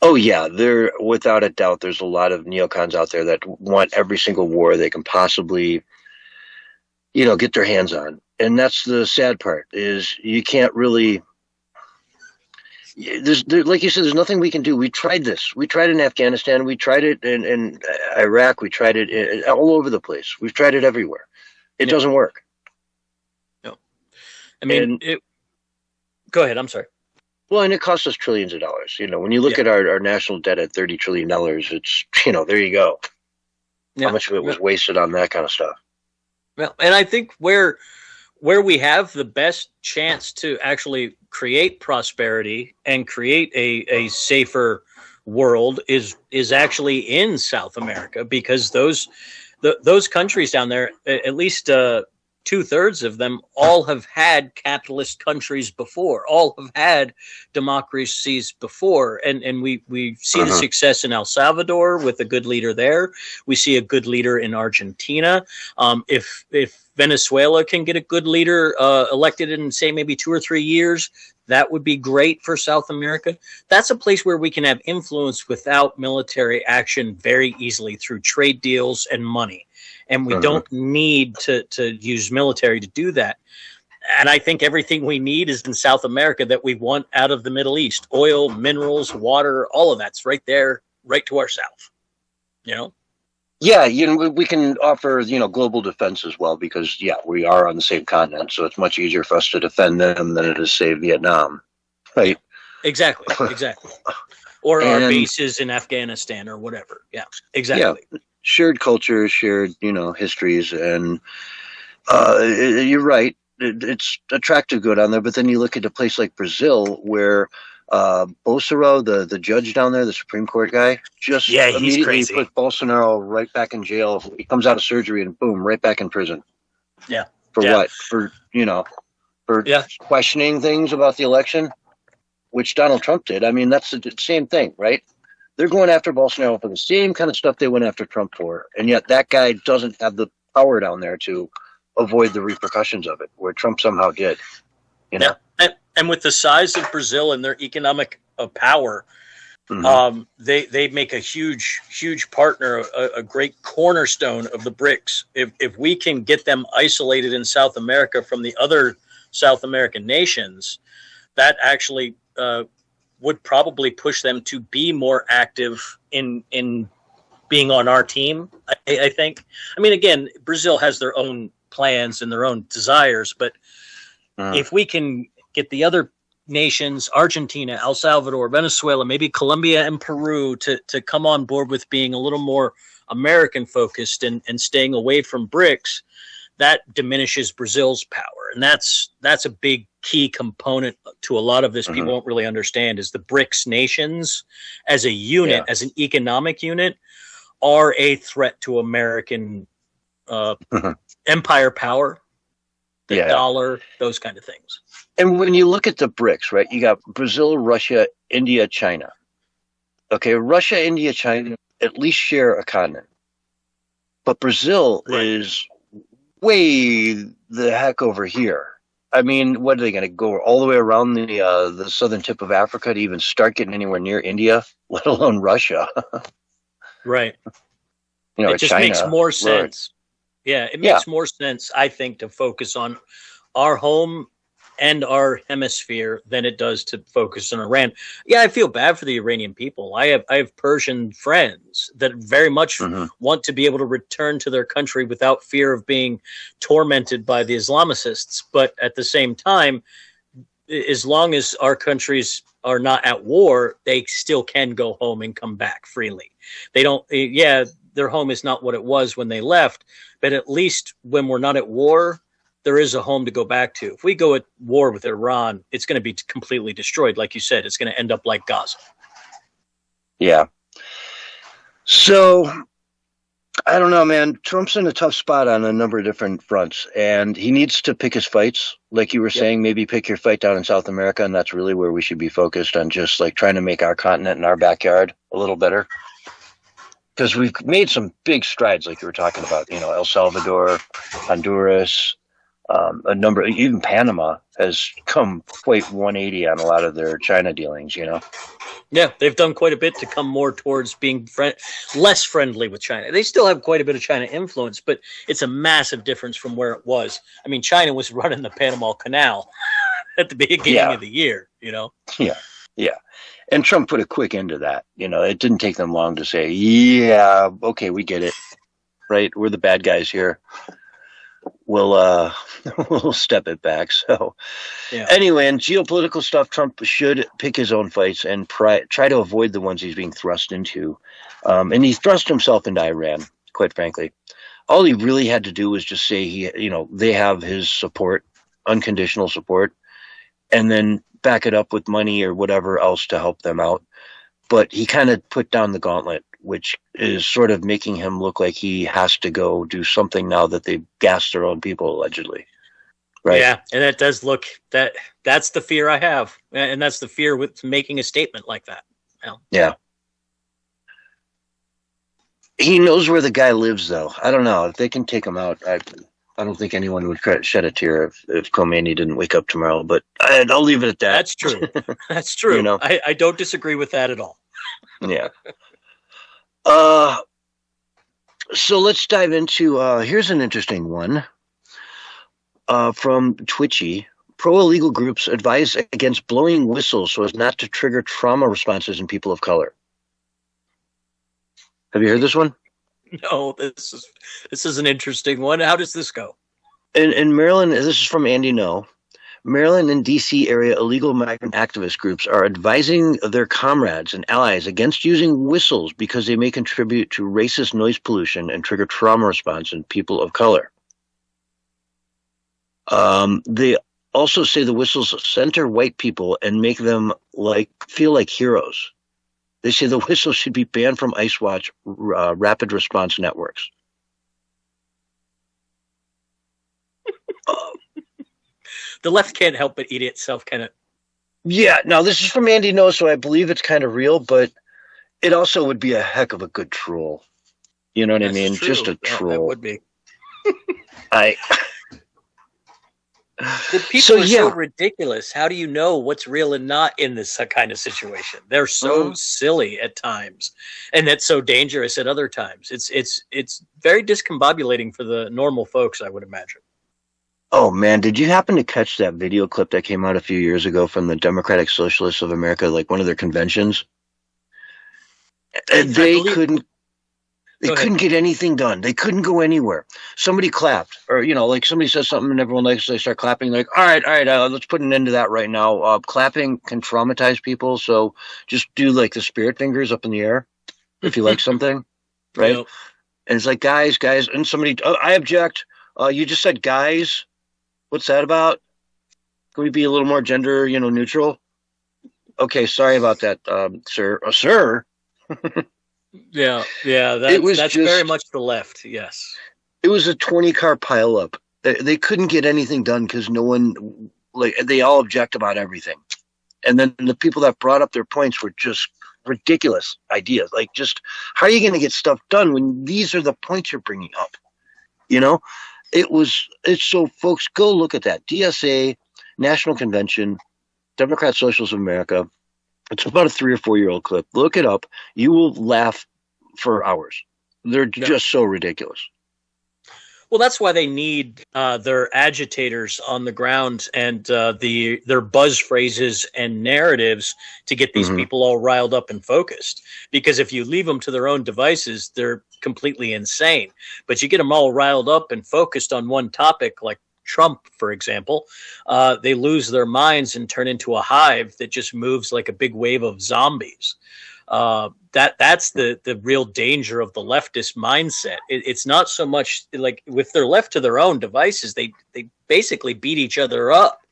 Oh yeah, there without a doubt. There's a lot of neocons out there that want every single war they can possibly, get their hands on, and that's the sad part. Is you can't really. Like you said, there's nothing we can do. We tried this. We tried it in Afghanistan. We tried it in Iraq. We tried it all over the place. We've tried it everywhere. It doesn't work. No. I mean, go ahead. I'm sorry. Well, and it costs us trillions of dollars. When you look at our national debt at $30 trillion, it's, there you go. Yeah. How much of it was wasted on that kind of stuff. Well, and I think where we have the best chance to actually create prosperity and create a safer world is actually in South America, because those countries down there, at least 2/3 of them, all have had capitalist countries before, all have had democracies before, and we see the success in El Salvador with a good leader there. We see a good leader in Argentina. If Venezuela can get a good leader elected in, say, maybe 2 or 3 years, that would be great for South America. That's a place where we can have influence without military action very easily through trade deals and money. And we don't need to use military to do that. And I think everything we need is in South America that we want out of the Middle East. Oil, minerals, water, all of that's right there right to our south. You know? Yeah, we can offer, global defense as well because, we are on the same continent, so it's much easier for us to defend them than it is, say, Vietnam, right? Exactly. Or our bases in Afghanistan or whatever. Yeah, exactly. Yeah, shared cultures, shared, histories, and you're right. It's attractive to go down there, but then you look at a place like Brazil where Bolsonaro, the judge down there, the Supreme Court guy, just immediately crazy. put Bolsonaro right back in jail. He comes out of surgery and boom, right back in prison. Yeah. For what? For questioning things about the election, which Donald Trump did. I mean, that's the same thing, right? They're going after Bolsonaro for the same kind of stuff they went after Trump for, and yet that guy doesn't have the power down there to avoid the repercussions of it, where Trump somehow did. Yeah. And with the size of Brazil and their economic power, they make a huge partner, a great cornerstone of the BRICS. If we can get them isolated in South America from the other South American nations, that actually would probably push them to be more active in being on our team, I think. I mean, again, Brazil has their own plans and their own desires, but if we can get the other nations, Argentina, El Salvador, Venezuela, maybe Colombia and Peru to come on board with being a little more American focused and staying away from BRICS, that diminishes Brazil's power. And that's a big key component to a lot of this people don't really understand is the BRICS nations as a unit, as an economic unit, are a threat to American empire power, the dollar, those kind of things. And when you look at the BRICS, right, you got Brazil, Russia, India, China. Okay, Russia, India, China at least share a continent. But Brazil is way the heck over here. I mean, what are they going to go all the way around the southern tip of Africa to even start getting anywhere near India, let alone Russia? Right. It just China, makes more sense. Yeah, it makes more sense, I think, to focus on our home and our hemisphere than it does to focus on Iran. Yeah, I feel bad for the Iranian people. I have Persian friends that very much want to be able to return to their country without fear of being tormented by the Islamicists. But at the same time, as long as our countries are not at war, they still can go home and come back freely. They don't, their home is not what it was when they left, but at least when we're not at war, there is a home to go back to. If we go at war with Iran, it's going to be completely destroyed. Like you said, it's going to end up like Gaza. Yeah. So, I don't know, man. Trump's in a tough spot on a number of different fronts, and he needs to pick his fights. Like you were saying, maybe pick your fight down in South America, and that's really where we should be focused on, just like trying to make our continent and our backyard a little better. Because we've made some big strides, like you were talking about, El Salvador, Honduras, a number, even Panama has come quite 180 on a lot of their China dealings, Yeah, they've done quite a bit to come more towards being less friendly with China. They still have quite a bit of China influence, but it's a massive difference from where it was. I mean, China was running the Panama Canal at the beginning of the year, Yeah. And Trump put a quick end to that. It didn't take them long to say, yeah, okay, we get it. Right? We're the bad guys here. We'll step it back. So anyway, in geopolitical stuff, Trump should pick his own fights and try to avoid the ones he's being thrust into. And he thrust himself into Iran, quite frankly. All he really had to do was just say they have his support, unconditional support, and then back it up with money or whatever else to help them out. But he kind of put down the gauntlet, which is sort of making him look like he has to go do something now that they've gassed their own people, allegedly. Right? Yeah, and that does look, that's the fear I have. And that's the fear with making a statement like that. Yeah. He knows where the guy lives, though. I don't know. If they can take him out, I don't think anyone would shed a tear if Khomeini didn't wake up tomorrow. But I'll leave it at that. That's true. That's true. I don't disagree with that at all. Yeah. So let's dive into, here's an interesting one from Twitchy. Pro-illegal groups advise against blowing whistles so as not to trigger trauma responses in people of color. Have you heard this one? No, this is an interesting one. How does this go? In Maryland, this is from Andy No. Maryland and D.C. area illegal migrant activist groups are advising their comrades and allies against using whistles because they may contribute to racist noise pollution and trigger trauma response in people of color. They also say the whistles center white people and make them feel like heroes. They say the whistle should be banned from ICE Watch rapid response networks. The left can't help but eat itself, can it? Yeah, now this is from Andy No, so I believe it's kind of real, but it also would be a heck of a good troll. You know what I mean? True. Just a troll. That would be. The people are so ridiculous. How do you know what's real and not in this kind of situation? They're so silly at times, and that's so dangerous at other times. It's very discombobulating for the normal folks, I would imagine. Oh man, did you happen to catch that video clip that came out a few years ago from the Democratic Socialists of America, like one of their conventions? They couldn't get anything done. They couldn't go anywhere. Somebody clapped, or like somebody says something and everyone they start clapping. Like, all right, let's put an end to that right now. Clapping can traumatize people, so just do like the spirit fingers up in the air if you like something, right? Yep. And it's like guys, and somebody, I object. You just said guys. What's that about? Can we be a little more gender, neutral? Okay, sorry about that, sir. Sir. Yeah, that's very much the left. Yes, it was a 20-car pileup. They couldn't get anything done because no one, they all object about everything, and then the people that brought up their points were just ridiculous ideas. Like, just how are you going to get stuff done when these are the points you're bringing up? It's so, folks, go look at that. DSA, National Convention, Democrat Socialists of America. It's about a 3 or 4 year old clip. Look it up. You will laugh for hours. They're just so ridiculous. Well, that's why they need their agitators on the ground and their buzz phrases and narratives to get these people all riled up and focused. Because if you leave them to their own devices, they're completely insane. But you get them all riled up and focused on one topic, like Trump, for example, they lose their minds and turn into a hive that just moves like a big wave of zombies. That's the real danger of the leftist mindset. It's not so much like if they're left to their own devices, they basically beat each other up.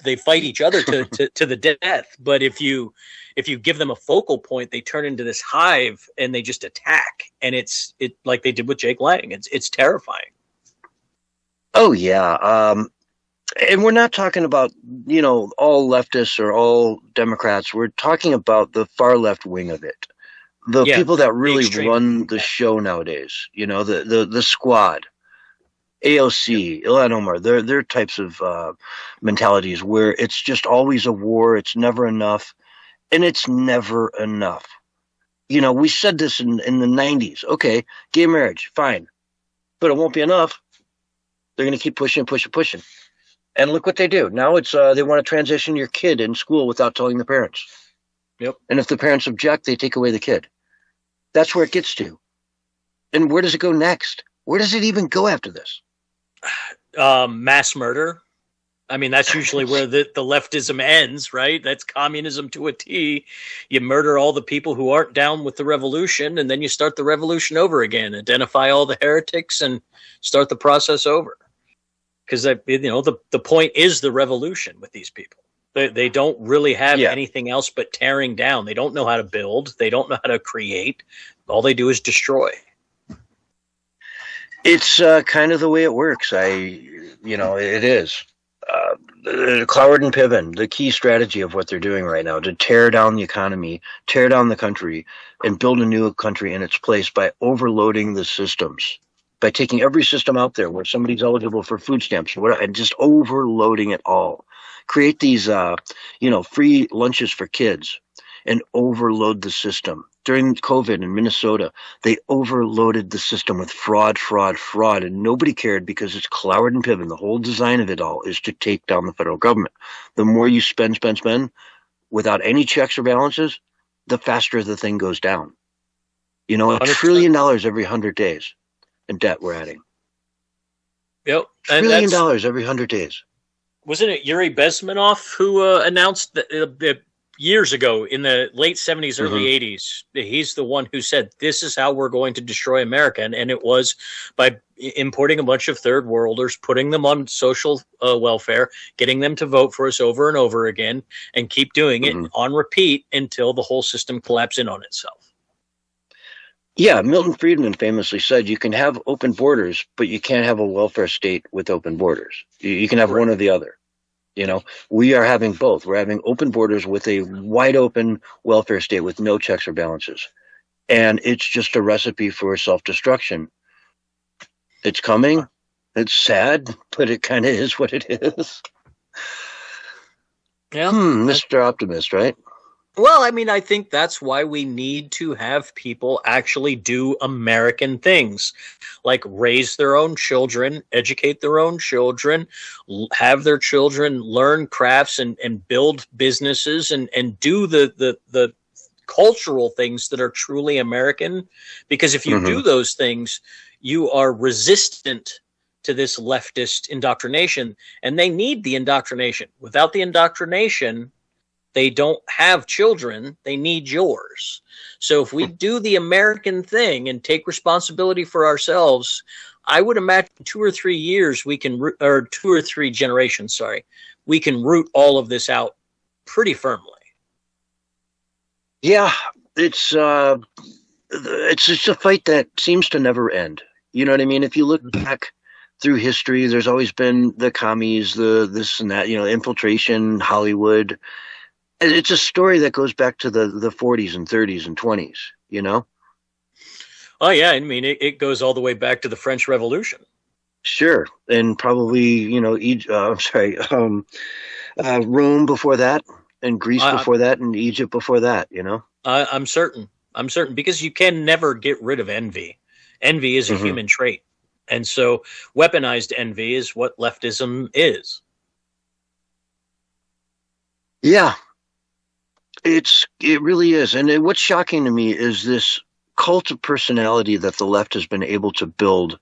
They fight each other to the death. But if you give them a focal point, they turn into this hive and they just attack. And it's like they did with Jake Lang. It's terrifying. Oh yeah. And we're not talking about, all leftists or all Democrats. We're talking about the far left wing of it. The people that really run the show nowadays, the squad, AOC, Ilhan Omar, they're types of mentalities where it's just always a war. It's never enough. And it's never enough. We said this in the 90s. Okay, gay marriage, fine. But it won't be enough. They're going to keep pushing. And look what they do. Now it's they want to transition your kid in school without telling the parents. Yep. And if the parents object, they take away the kid. That's where it gets to. And where does it go next? Where does it even go after this? Mass murder. I mean, that's usually where the leftism ends, right? That's communism to a T. You murder all the people who aren't down with the revolution, and then you start the revolution over again. Identify all the heretics and start the process over. Because the point is the revolution with these people. They don't really have anything else but tearing down. They don't know how to build. They don't know how to create. All they do is destroy. It's kind of the way it works. It is. Cloward and Piven, the key strategy of what they're doing right now, to tear down the economy, tear down the country, and build a new country in its place by overloading the systems. By taking every system out there where somebody's eligible for food stamps or whatever, and just overloading it all. Create these, free lunches for kids and overload the system. During COVID in Minnesota, they overloaded the system with fraud, and nobody cared because it's Cloward and Piven. The whole design of it all is to take down the federal government. The more you spend without any checks or balances, the faster the thing goes down. You know, $1 100%. trillion every 100 days in debt we're adding. Yep. $1 trillion every 100 days. Wasn't it Yuri Bezmenov who announced that years ago in the late 70s, early 80s? He's the one who said, this is how we're going to destroy America. And it was by importing a bunch of third worlders, putting them on social welfare, getting them to vote for us over and over again, and keep doing it on repeat until the whole system collapses in on itself. Yeah, Milton Friedman famously said you can have open borders, but you can't have a welfare state with open borders. You can have one or the other. You know, we are having both. We're having open borders with a wide open welfare state with no checks or balances. And it's just a recipe for self-destruction. It's coming. It's sad, but it kind of is what it is. Yeah. Mr. Optimist, right? Well, I mean, I think that's why we need to have people actually do American things, like raise their own children, educate their own children, have their children learn crafts and build businesses and do the cultural things that are truly American. Because if you do those things, you are resistant to this leftist indoctrination, and they need the indoctrination. Without the indoctrination, they don't have children. They need yours. So if we do the American thing and take responsibility for ourselves, I would imagine 2 or 3 years we can, or 2 or 3 generations, sorry, we can root all of this out pretty firmly. Yeah, it's just a fight that seems to never end. You know what I mean? If you look back through history, there's always been the commies, the this and that, you know, infiltration, Hollywood. It's a story that goes back to the 40s and 30s and 20s, you know? Oh, yeah. I mean, it goes all the way back to the French Revolution. Sure. And probably, you know, Rome before that, and Greece before that, and Egypt before that, you know? I'm certain. Because you can never get rid of envy. Envy is a human trait. And so weaponized envy is what leftism is. Yeah. It really is. And what's shocking to me is this cult of personality that the left has been able to build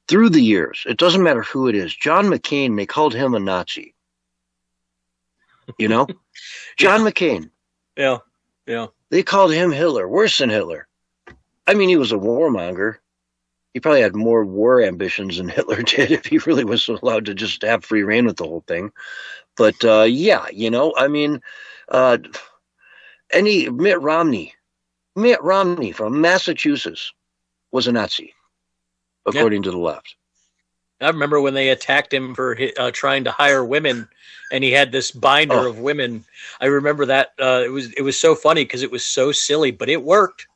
through the years. It doesn't matter who it is. John McCain, they called him a Nazi. You know? John McCain. Yeah. They called him Hitler, worse than Hitler. I mean, he was a warmonger. He probably had more war ambitions than Hitler did if he really was allowed to just have free reign with the whole thing. But, yeah, you know, I mean, Mitt Romney from Massachusetts was a Nazi, according to the left. I remember when they attacked him for trying to hire women, and he had this binder of women. I remember that. It was so funny because it was so silly, but it worked.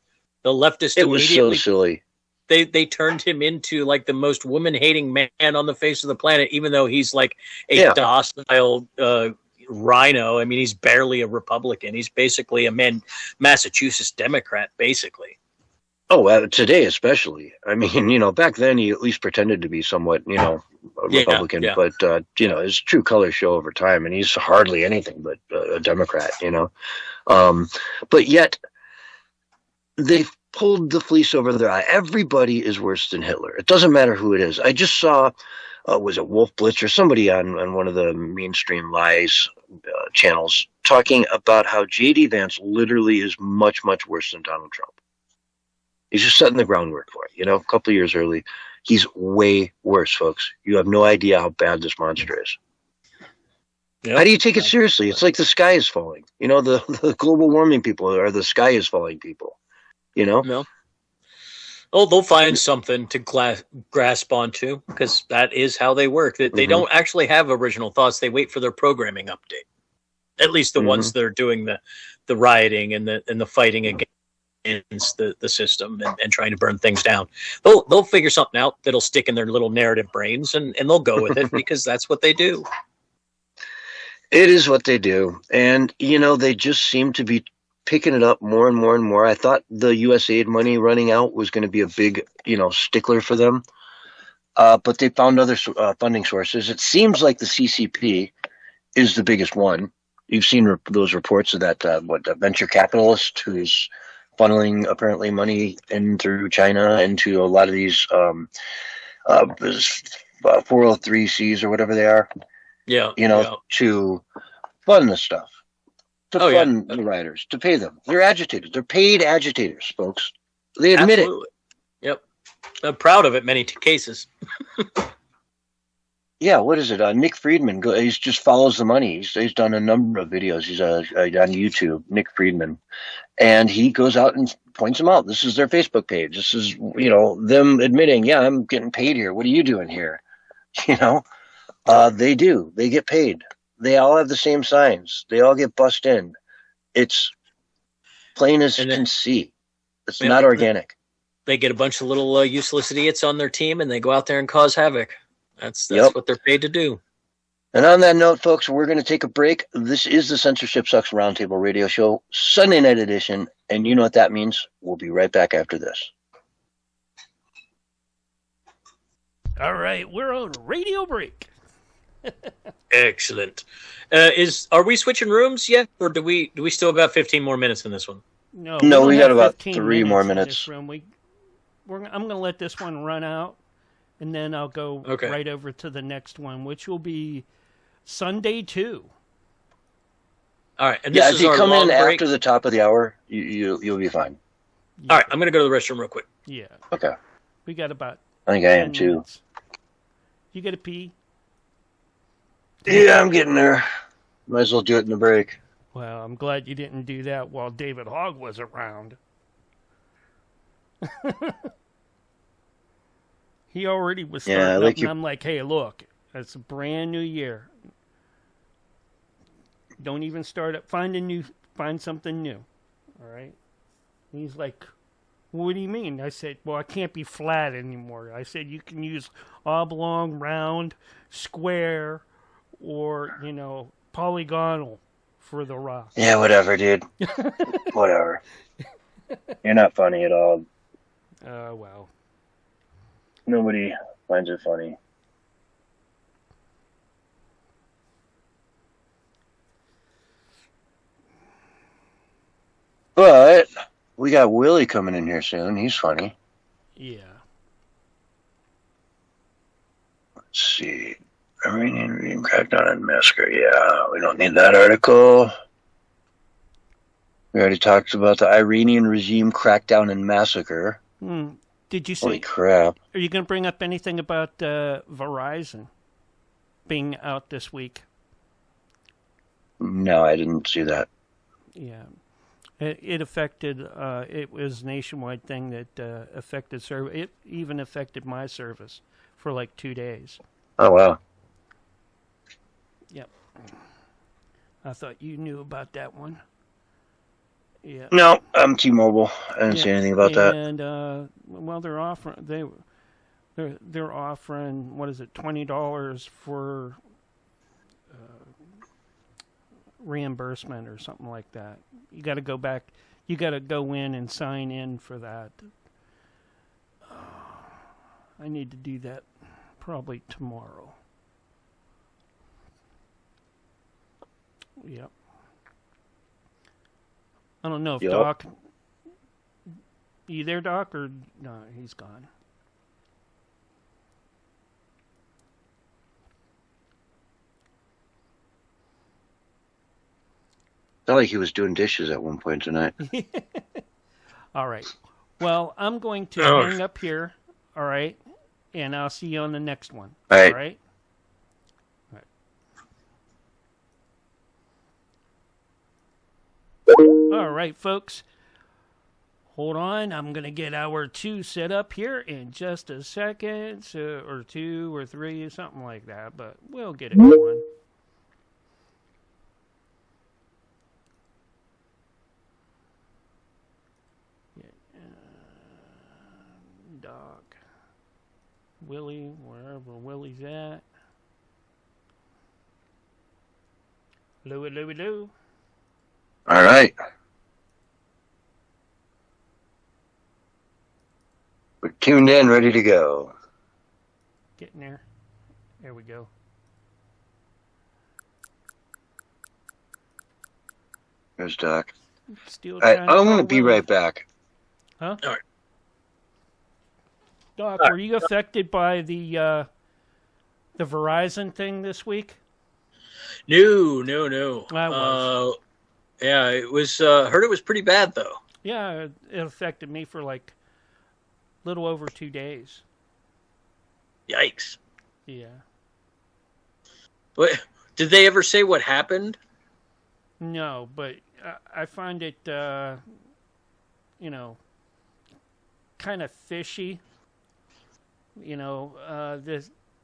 The leftists It was so silly. They turned him into like the most woman-hating man on the face of the planet, even though he's like a docile rhino. I mean, he's barely a Republican. He's basically a Massachusetts Democrat, basically. Oh, today especially. I mean, you know, back then he at least pretended to be somewhat, you know, a Republican, but, you know, his true colors show over time, and he's hardly anything but a Democrat, you know. But yet they've pulled the fleece over their eye. Everybody is worse than Hitler. It doesn't matter who it is. I just saw, was it Wolf Blitz or somebody on one of the mainstream lies channels talking about how J.D. Vance literally is much, much worse than Donald Trump. He's just setting the groundwork for it, you know, a couple of years early. He's way worse, folks. You have no idea how bad this monster is. Yep. How do you take it seriously? It's like the sky is falling. You know, the global warming people are the sky is falling people, you know? No. Oh, they'll find something to grasp onto, because that is how they work. They don't actually have original thoughts. They wait for their programming update. At least the ones that are doing the rioting and the fighting against the system and trying to burn things down. They'll figure something out that'll stick in their little narrative brains, and they'll go with it because that's what they do. It is what they do. And, you know, they just seem to be picking it up more and more and more. I thought the USAID money running out was going to be a big, you know, stickler for them. But they found other funding sources. It seems like the CCP is the biggest one. You've seen those reports of that, venture capitalist who's funneling apparently money in through China into a lot of these 403Cs or whatever they are. Yeah. To fund the stuff, to fund the writers, to pay them. They're agitators. They're paid agitators, folks. They admit it. Yep. I'm proud of it. Many cases. Yeah, what is it? Nick Friedman. He just follows the money. He's done a number of videos. He's on YouTube, Nick Friedman, and he goes out and points them out. This is their Facebook page. This is them admitting, yeah, I'm getting paid here. What are you doing here? They do. They get paid. They all have the same signs. They all get bussed in. It's plain as you can see. It's not organic. They get a bunch of little useless idiots on their team, and they go out there and cause havoc. That's what they're paid to do. And on that note, folks, we're going to take a break. This is the Censorship Sucks Roundtable Radio Show, Sunday night edition, and you know what that means. We'll be right back after this. All right, we're on radio break. Excellent. Are we switching rooms yet, or do we still got 15 more minutes in this one? No, we got about 3 more minutes. I'm going to let this one run out, and then I'll go right over to the next one, which will be Sunday 2. All right. And if you come in after the top of the hour, you'll be fine. All right, I'm going to go to the restroom real quick. Yeah. Okay. We got about I think I am too. Minutes. You got to pee? Yeah, I'm getting there. Might as well do it in the break. Well, I'm glad you didn't do that while David Hogg was around. He already was starting up, and I'm like, hey, look, it's a brand new year. Don't even start up. Find something new. All right? And he's like, what do you mean? I said, well, I can't be flat anymore. I said, you can use oblong, round, square, or, polygonal for the rock. Yeah, whatever, dude. Whatever. You're not funny at all. Well. Nobody finds it funny. But we got Willie coming in here soon. He's funny. Yeah. Let's see. Iranian regime crackdown on massacre. Yeah, we don't need that article. We already talked about the Iranian regime crackdown and massacre. Did you see? Holy crap. Are you going to bring up anything about Verizon being out this week? No, I didn't see that. Yeah. It affected, it was a nationwide thing that affected service. It even affected my service for like 2 days. Oh, wow. Yep. I thought you knew about that one. Yeah. No, I'm T-Mobile. I didn't see anything about that. And well, they're offering what is it, $20 for reimbursement or something like that. You got to go back. You got to go in and sign in for that. I need to do that probably tomorrow. Yep. I don't know if Doc... You there, Doc, or... No, he's gone. Felt like he was doing dishes at one point tonight. All right. Well, I'm going to hang up here, all right? And I'll see you on the next one. All right. All right? All right, folks. Hold on. I'm going to get hour 2 set up here in just a second, or 2 or 3, something like that, but we'll get it going. Doc. Willie, wherever Willie's at. Hello. All right. We're tuned in, ready to go. Getting there. There we go. There's Doc. Still I'm going to be right back. Huh? All right. Doc, were you affected by the Verizon thing this week? No. I was. Yeah, it was. Heard it was pretty bad though. Yeah, it affected me for like a little over 2 days. Yikes! Yeah. What? Did they ever say what happened? No, but I find it, kind of fishy.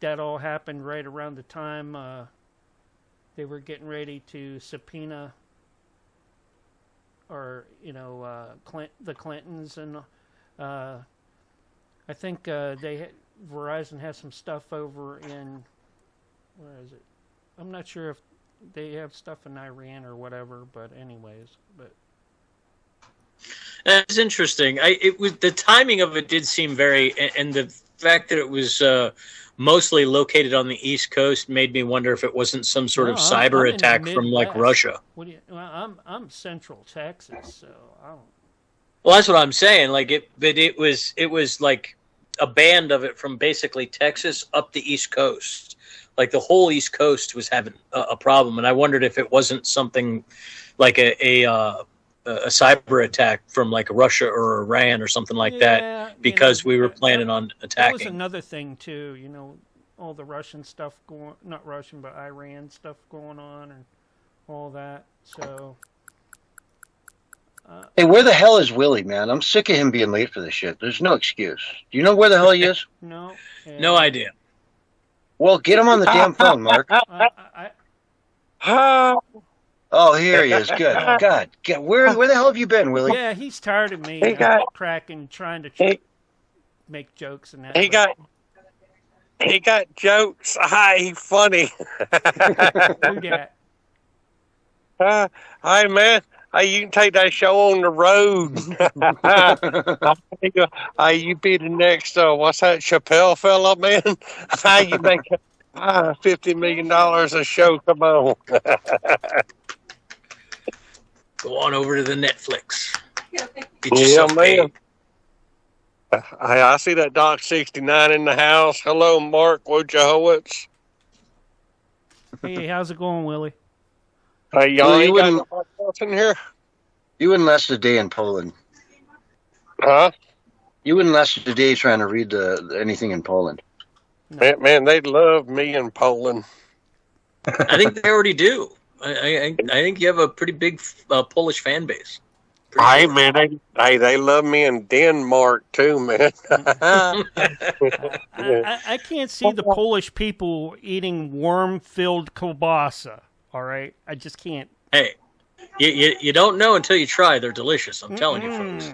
That all happened right around the time they were getting ready to subpoena, or the Clintons, and I think Verizon has some stuff over in, where is it? I'm not sure if they have stuff in Iran or whatever, but anyways, That's interesting. The timing of it did seem very, and the fact that it was mostly located on the East Coast made me wonder if it wasn't some sort of cyber attack from like Russia. I'm Central Texas, so I don't. Well, that's what I'm saying. Like it was like a band of it from basically Texas up the East Coast. Like the whole East Coast was having a problem, and I wondered if it wasn't something like a cyber attack from like Russia or Iran or something like that, because we were planning on attacking. That was another thing too, all the Russian stuff not Russian, but Iran stuff going on and all that. So, hey, where the hell is Willie, man? I'm sick of him being late for this shit. There's no excuse. Do you know where the hell he is? No. No idea. Well, get him on the damn phone, Mark. Oh, here he is. Good. God. Where the hell have you been, Willie? Yeah, he's tired of me cracking, trying to make jokes and that. He got jokes. Hi, funny. Who dat? Hi, man. Hey, you can take that show on the road. Hey, you be the next, what's that, Chappelle fella, man? How you make $50 million a show? Come on. Go on over to the Netflix. Yeah, man. I see that Doc 69 in the house. Hello, Mark Wojciechowicz. Hey, how's it going, Willie? Hey, y'all ain't got no hot sauce in here? You wouldn't last a day in Poland. Huh? You wouldn't last a day trying to read anything in Poland. No. Man, they love me in Poland. I think they already do. I think you have a pretty big Polish fan base. Hey, man, they love me in Denmark too, man. I can't see the Polish people eating worm-filled kielbasa. All right, I just can't. Hey, you don't know until you try. They're delicious. I'm telling you, folks.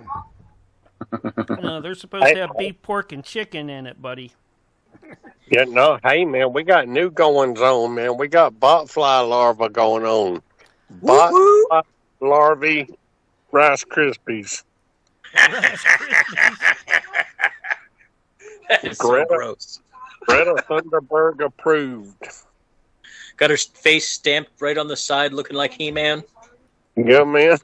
No, they're supposed to have beef, pork, and chicken in it, buddy. Yeah, no, hey, man, we got new goings on, man. We got botfly larvae going on. Botfly larvae, Rice Krispies. That is so gross. Greta Thunberg approved. Got her face stamped right on the side, looking like He-Man. Yeah, man.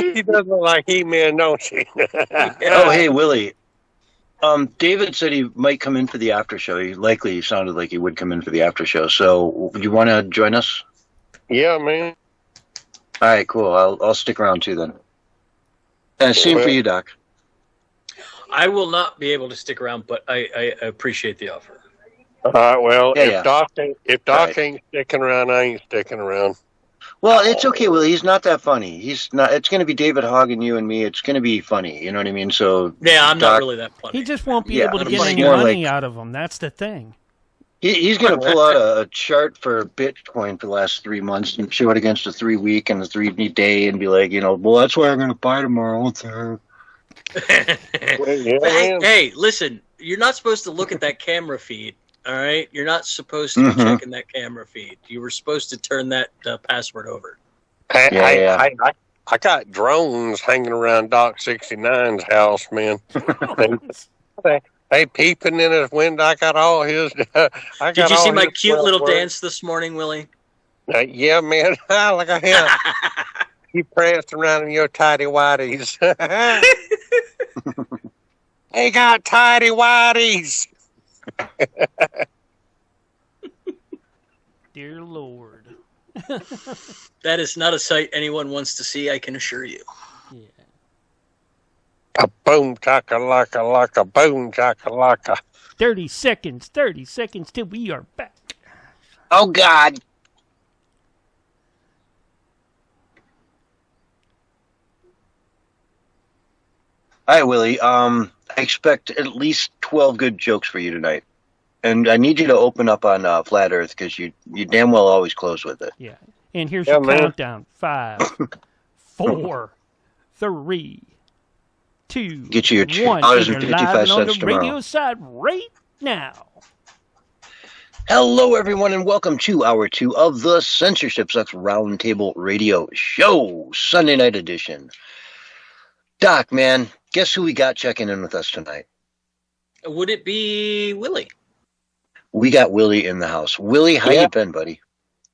She does look like He-Man, don't she? Oh, hey, Willie. David said he might come in for the after show. He sounded like he would come in for the after show. So, you want to join us? Yeah, man. All right, cool. I'll stick around too then. Same for you, Doc. I will not be able to stick around, but I appreciate the offer. All right, well, Yeah, if Doc ain't sticking around, I ain't sticking around. Well, it's okay, Willie. He's not that funny. He's not. It's going to be David Hogg and you and me. It's going to be funny. You know what I mean? So yeah, I'm not really that funny. He just won't be able to get any money out of him. That's the thing. He's going to pull out a chart for Bitcoin for the last 3 months and show it against a 3-week and a 3-day and be like, well, that's why I'm going to buy tomorrow. Hey, listen, you're not supposed to look at that camera feed. All right, you're not supposed to be checking that camera feed. You were supposed to turn that password over. I got drones hanging around Doc 69's house, man. They peeping in his window. I got all his. Did you see my cute little dance this morning, Willie? Yeah, man. Look at him. You pranced around in your tidy whities. He got tidy whities. Dear Lord. That is not a sight anyone wants to see, I can assure you. Yeah. A boom chaka-laka, laka, boom chaka-laka. 30 seconds till we are back. Oh, God. All right, Willie. I expect at least 12 good jokes for you tonight. And I need you to open up on Flat Earth because you damn well always close with it. Yeah. And here's your countdown. 5, 4, 3, 2, Get you your 1. $2.55 on the tomorrow. radio side right now. Hello, everyone, and welcome to Hour 2 of the Censorship Sucks Roundtable Radio Show, Sunday night edition. Doc, man, guess who we got checking in with us tonight? Would it be Willie? We got Willie in the house. Willie, how you been, buddy?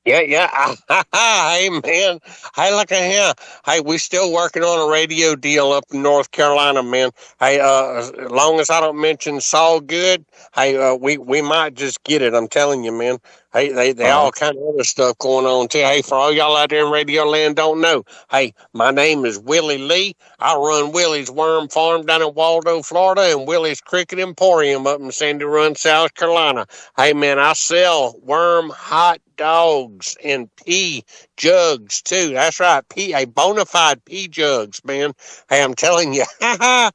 Yeah. Hey, man. Hey, look at here. Hey, we still working on a radio deal up in North Carolina, man. Hey, as long as I don't mention Saul Good, hey, we might just get it. I'm telling you, man. Hey, they all kind of other stuff going on, too. Hey, for all y'all out there in Radio Land don't know, hey, my name is Willie Lee. I run Willie's Worm Farm down in Waldo, Florida, and Willie's Cricket Emporium up in Sandy Run, South Carolina. Hey, man, I sell worm hot dogs and pea jugs, too. That's right, bona fide pea jugs, man. Hey, I'm telling you, how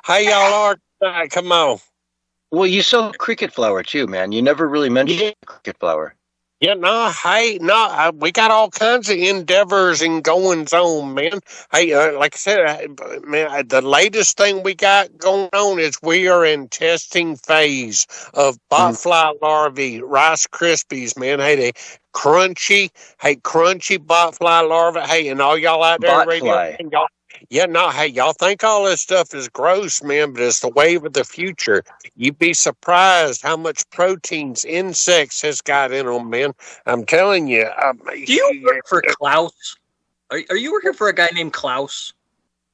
y'all are tonight. Come on. Well, you sell cricket flour, too, man. You never really mentioned cricket flour. Yeah, we got all kinds of endeavors and goings on, man. Hey, like I said, man, the latest thing we got going on is we are in testing phase of botfly larvae, Rice Krispies, man. Hey, they crunchy botfly larvae. Hey, and all y'all out there, radio, y'all. Yeah, hey, y'all think all this stuff is gross, man, but it's the wave of the future. You'd be surprised how much proteins insects has got in them, man. I'm telling you. Do you work for Klaus? Are you working for a guy named Klaus?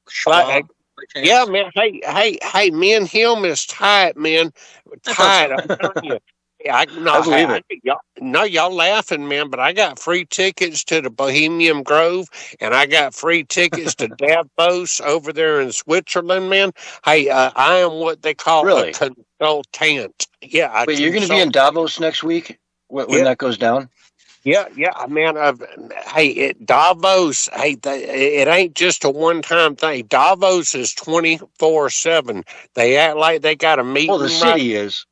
Schwab, yeah, man. Hey, me and him is tight, man. Tight, I'm telling you. I believe it. Y'all laughing, man, but I got free tickets to the Bohemian Grove, and I got free tickets to Davos over there in Switzerland, man. Hey, I am what they call a consultant. Yeah. Wait, you're going to be in Davos next week when that goes down? Yeah, man. Davos, it ain't just a one-time thing. Davos is 24/7. They act like they got a meeting. Well, the city is.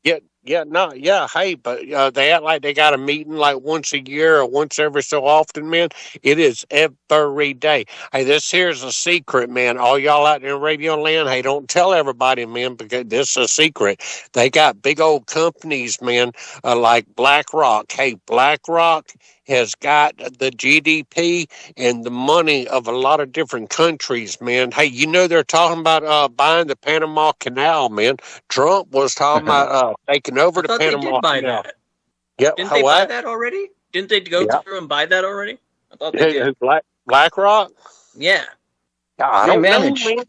Hey, but they act like they got a meeting like once a year or once every so often, man. It is every day. Hey, this here's a secret, man. All y'all out in Radio Land, hey, don't tell everybody, man, because this is a secret. They got big old companies, man, like BlackRock. Hey, BlackRock has got the GDP and the money of a lot of different countries, man. Hey, you know they're talking about buying the Panama Canal, man. Trump was talking about taking over the Panama They did buy Canal. that. Yep. Didn't they buy that already? Didn't they go through and buy that already? I thought they did. BlackRock? Yeah. I don't know, man.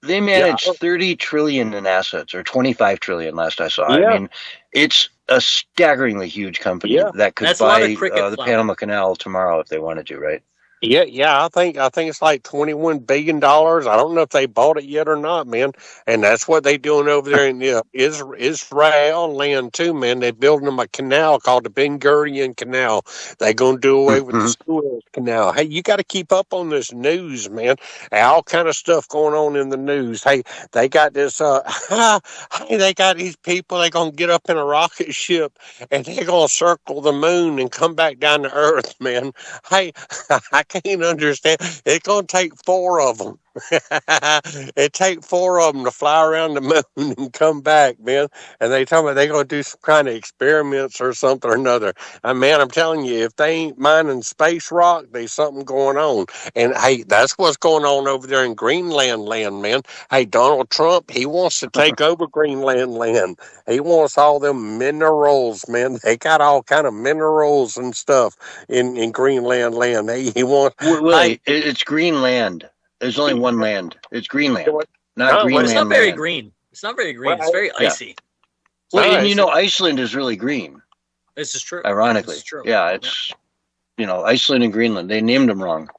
They manage 30 trillion in assets, or 25 trillion last I saw. Yeah. I mean, it's a staggeringly huge company that could buy the Panama Canal tomorrow if they wanted to, right? Yeah. I think it's like $21 billion. I don't know if they bought it yet or not, man. And that's what they doing over there in Israel land too, man. They're building them a canal called the Ben Gurion Canal. They're gonna do away with the Suez Canal. Hey, you got to keep up on this news, man. All kind of stuff going on in the news. Hey, they got this. They got these people. They're gonna get up in a rocket ship and they're gonna circle the moon and come back down to Earth, man. Hey, I can't understand. It's going to take 4 of them. It take 4 of them to fly around the moon and come back, man. And they tell me they're going to do some kind of experiments or something or another. Man, I'm telling you, if they ain't mining space rock, there's something going on. And hey, that's what's going on over there in Greenland land, man. Hey, Donald Trump, he wants to take over Greenland land. He wants all them minerals, man. They got all kind of minerals and stuff in Greenland land. He wants. Wait, it's Greenland. There's only one land. It's Greenland. not Oh, Greenland. It's not very land. green. It's not very green. Well, It's very yeah. icy. Well, All and right, you know, Iceland is really green. This is true. Ironically, This is true. yeah, it's you know, Iceland and Greenland. They named them wrong.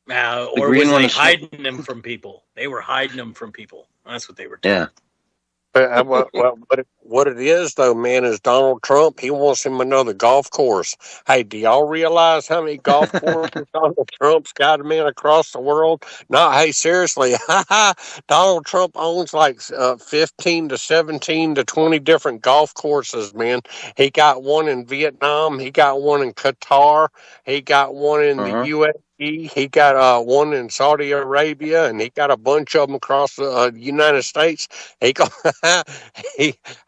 Or green was one they is- hiding them from people? They were hiding them from people. That's what they were doing. Yeah. What it is, though, man, is Donald Trump. He wants him another golf course. Hey, do y'all realize how many golf courses Donald Trump's got, man, across the world? No, hey, seriously, Donald Trump owns like 15 to 17 to 20 different golf courses, man. He got one in Vietnam. He got one in Qatar. He got one in the U.S. He got one in Saudi Arabia, and he got a bunch of them across the United States. Hey,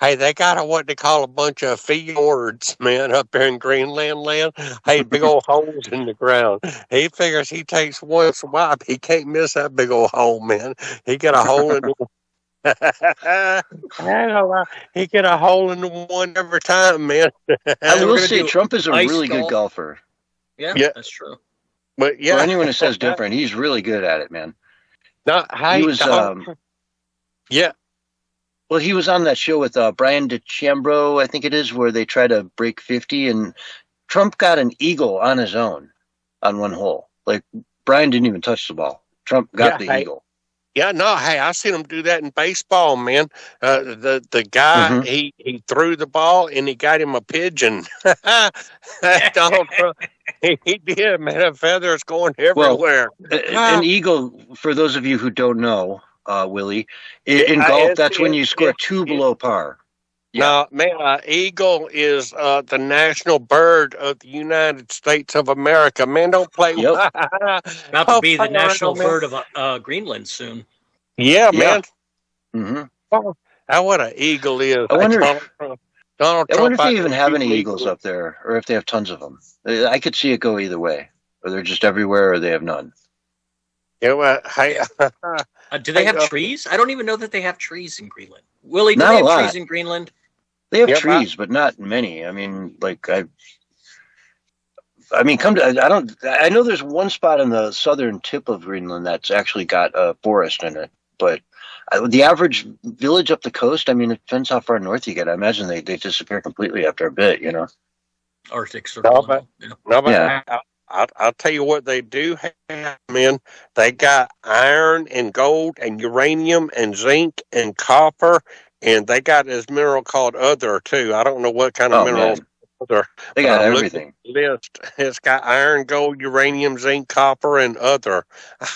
they got what they call a bunch of fjords, man, up there in Greenland land. Hey, big old holes in the ground. He figures he takes one swipe, he can't miss that big old hole, man. He got a hole in the he get a hole in the one every time, man. I will gonna say do Trump is a ice really good golf. golfer. Yeah, Yeah. that's true. But yeah, For anyone who says different, he's really good at it, man. no, hey, He was, yeah. Well, he was on that show with Brian DeChambro, I think it is, where they try to break 50, and Trump got an eagle on his own on one hole. Like, Brian didn't even touch the ball. Trump got the eagle. Yeah, no, hey, I seen him do that in baseball, man. The guy he threw the ball and he got him a pigeon. Donald Trump, he did, man. A feather's going everywhere. An eagle, for those of you who don't know, Willie, in golf, that's when you score two below par. No, man, eagle is the national bird of the United States of America. Man, don't play. Yep. About to be the national bird of Greenland soon. Yeah, man. Mm-hmm. Oh, what an eagle is. I wonder Donald if Trump, they even have any eagles up there, or if they have tons of them. I could see it go either way. Or they're just everywhere, or they have none. Yeah, well, hey, do they have trees? I don't even know that they have trees in Greenland. Willie, do Not they a have lot. trees in Greenland? They have Yep, trees, but not many. I mean, like I mean, I know there's one spot on the southern tip of Greenland that's actually got a forest in it, but the average village up the coast, I mean, it depends how far north you get. I imagine they disappear completely after a bit, you know? Arctic Circle. I'll tell you what they do have, man. They got iron and gold and uranium and zinc and copper, and they got this mineral called other, too. I don't know what kind of minerals. Other. They got everything. List. It's got iron, gold, uranium, zinc, copper, and other.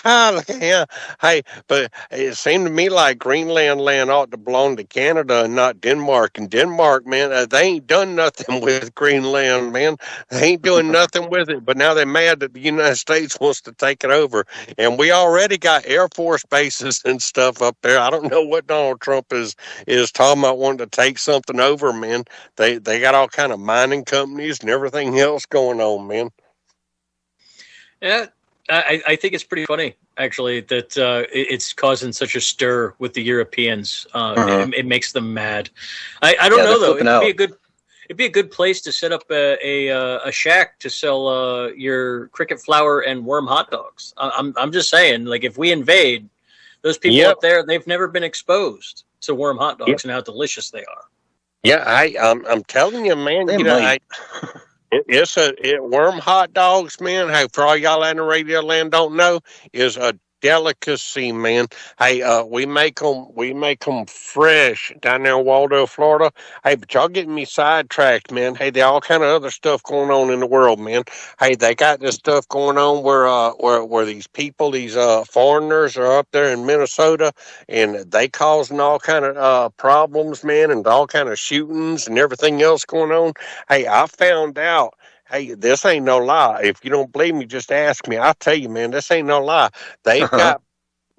Look at him. Hey, but it seemed to me like Greenland land ought to belong to Canada and not Denmark. And Denmark, man, they ain't done nothing with Greenland, man. They ain't doing nothing with it. But now they're mad that the United States wants to take it over. And we already got Air Force bases and stuff up there. I don't know what Donald Trump is talking about wanting to take something over, man. They got all kind of mining companies and everything else going on, man. Yeah, I think it's pretty funny, actually, that it's causing such a stir with the Europeans. It makes them mad. I don't know though. It'd be a good place to set up a shack to sell your cricket flour and worm hot dogs. I'm just saying, like, if we invade, those people up there, they've never been exposed to worm hot dogs and how delicious they are. Yeah, I'm telling you, man. It's worm hot dogs, man. Hey, for all y'all in the radio land don't know, is a delicacy, man. Hey, we make them fresh down there in Waldo, Florida. Hey, but y'all getting me sidetracked, man. Hey, there all kind of other stuff going on in the world, man. Hey, they got this stuff going on where these people, these foreigners are up there in Minnesota, and they causing all kind of problems, man, and all kind of shootings and everything else going on. Hey, I found out. Hey, this ain't no lie. If you don't believe me, just ask me. I'll tell you, man, this ain't no lie. They've got,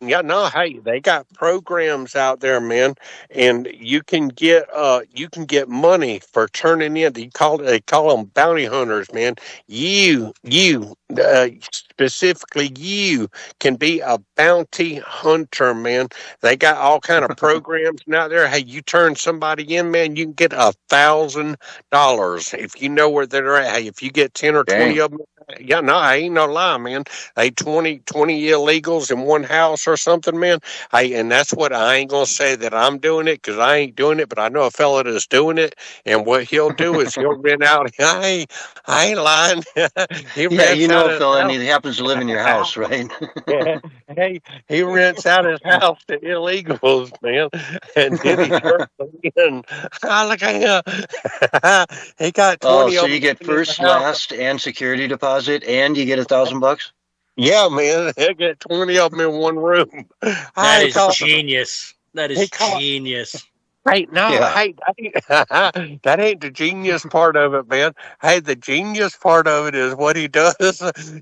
they got programs out there, man, and you can get money for turning in. They call them bounty hunters, man. Specifically, you can be a bounty hunter, man. They got all kind of programs out there. Hey, you turn somebody in, man, you can get $1,000 if you know where they're at. Hey, if you get 10 or 20 of them Yeah, no, I ain't no lie, man. Hey, 20 illegals in one house or something, man. Hey, and that's what I ain't gonna say that I'm doing it because I ain't doing it, but I know a fella that's doing it, and what he'll do is he'll rent out. I ain't lying. He Yeah, you rents know out a his fella, and house. he happens to live in your house, right? Hey, he rents out his house to illegals, man, and then he turns them in. Look at him. He got Oh, 20 so of you them get in his first, house. last, and security deposit, and you get $1,000? Yeah, man, he get 20 of them in one room. That is genius. That he is called- genius. Hey, no, Yeah. hey, that ain't the genius part of it, man. Hey, the genius part of it is what he does